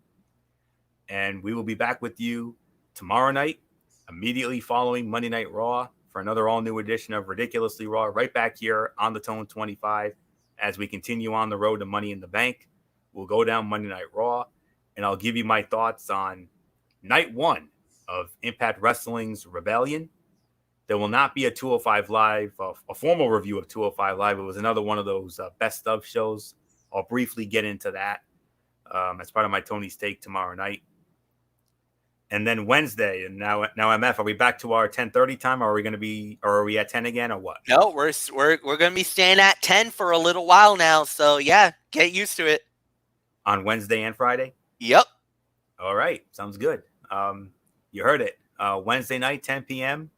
And we will be back with you tomorrow night, immediately following Monday Night Raw, for another all-new edition of Ridiculously Raw, right back here on the Tone 25 as we continue on the road to Money in the Bank. We'll go down Monday Night Raw, and I'll give you my thoughts on night 1 of Impact Wrestling's Rebellion. There will not be a 205 Live, a formal review of 205 Live. It was another one of those best of shows. I'll briefly get into that as part of my Tony's Take tomorrow night. And then Wednesday, and now MF, are we back to our 10:30 time, or are we at 10 again, or what? No, we're gonna be staying at 10 for a little while now. So yeah, get used to it. On Wednesday and Friday? Yep. All right, sounds good. You heard it. Wednesday night, 10 p.m.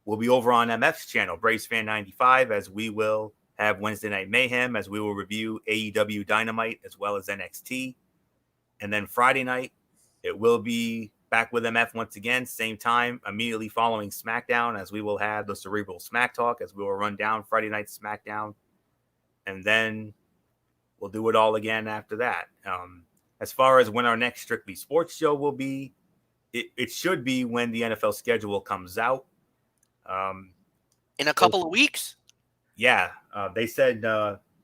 We'll be over on MF's channel, Braves Fan 95, as we will have Wednesday Night Mayhem, as we will review AEW Dynamite as well as NXT. And then Friday night, it will be back with MF once again, same time, immediately following SmackDown, as we will have the Cerebral Smack Talk, as we will run down Friday night SmackDown. And then we'll do it all again after that. As far as when our next Strictly Sports show will be, it should be when the NFL schedule comes out. In a couple of weeks? Yeah. They said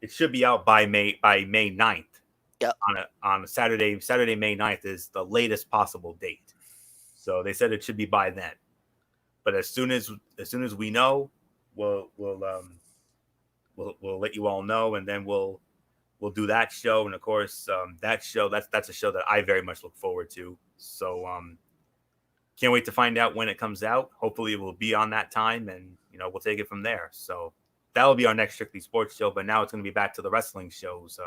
it should be out by May 9th. Yep. On a Saturday. Saturday, May 9th is the latest possible date. So they said it should be by then. But as soon as we know, we'll let you all know, and then we'll do that show. And of course, that's a show that I very much look forward to. So can't wait to find out when it comes out. Hopefully it will be on that time, and we'll take it from there. So that'll be our next Strictly Sports show. But now it's going to be back to the wrestling shows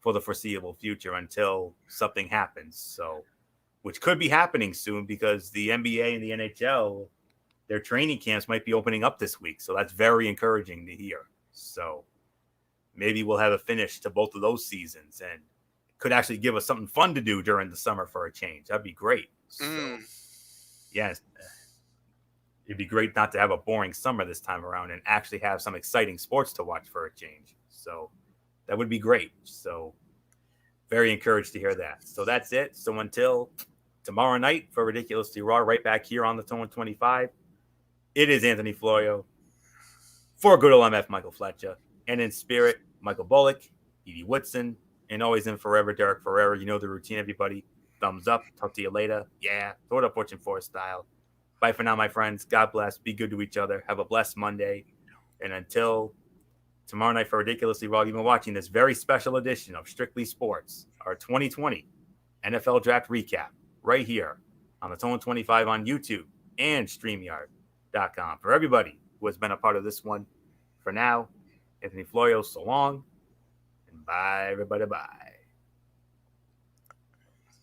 for the foreseeable future until something happens. So, which could be happening soon, because the NBA and the NHL, their training camps might be opening up this week. So that's very encouraging to hear. So maybe we'll have a finish to both of those seasons, and could actually give us something fun to do during the summer for a change. That'd be great. So, yes, it'd be great not to have a boring summer this time around and actually have some exciting sports to watch for a change. So that would be great. So very encouraged to hear that. So that's it. So until tomorrow night for Ridiculously Raw, right back here on the Tone 25, it is Anthony Florio for good old MF Michael Fletcher, and in spirit, Michael Bullock, Edie Woodson, and always in forever, Derek Ferreira. You know the routine, everybody. Thumbs up. Talk to you later. Yeah. Throw it up, Fortune 4 style. Bye for now, my friends. God bless. Be good to each other. Have a blessed Monday. And until tomorrow night for Ridiculously Raw, you've been watching this very special edition of Strictly Sports, our 2020 NFL Draft Recap, right here on the Tone 25 on YouTube and StreamYard. gmail.com. For everybody who has been a part of this one, for now, Anthony Florio, so long, and bye, everybody, bye.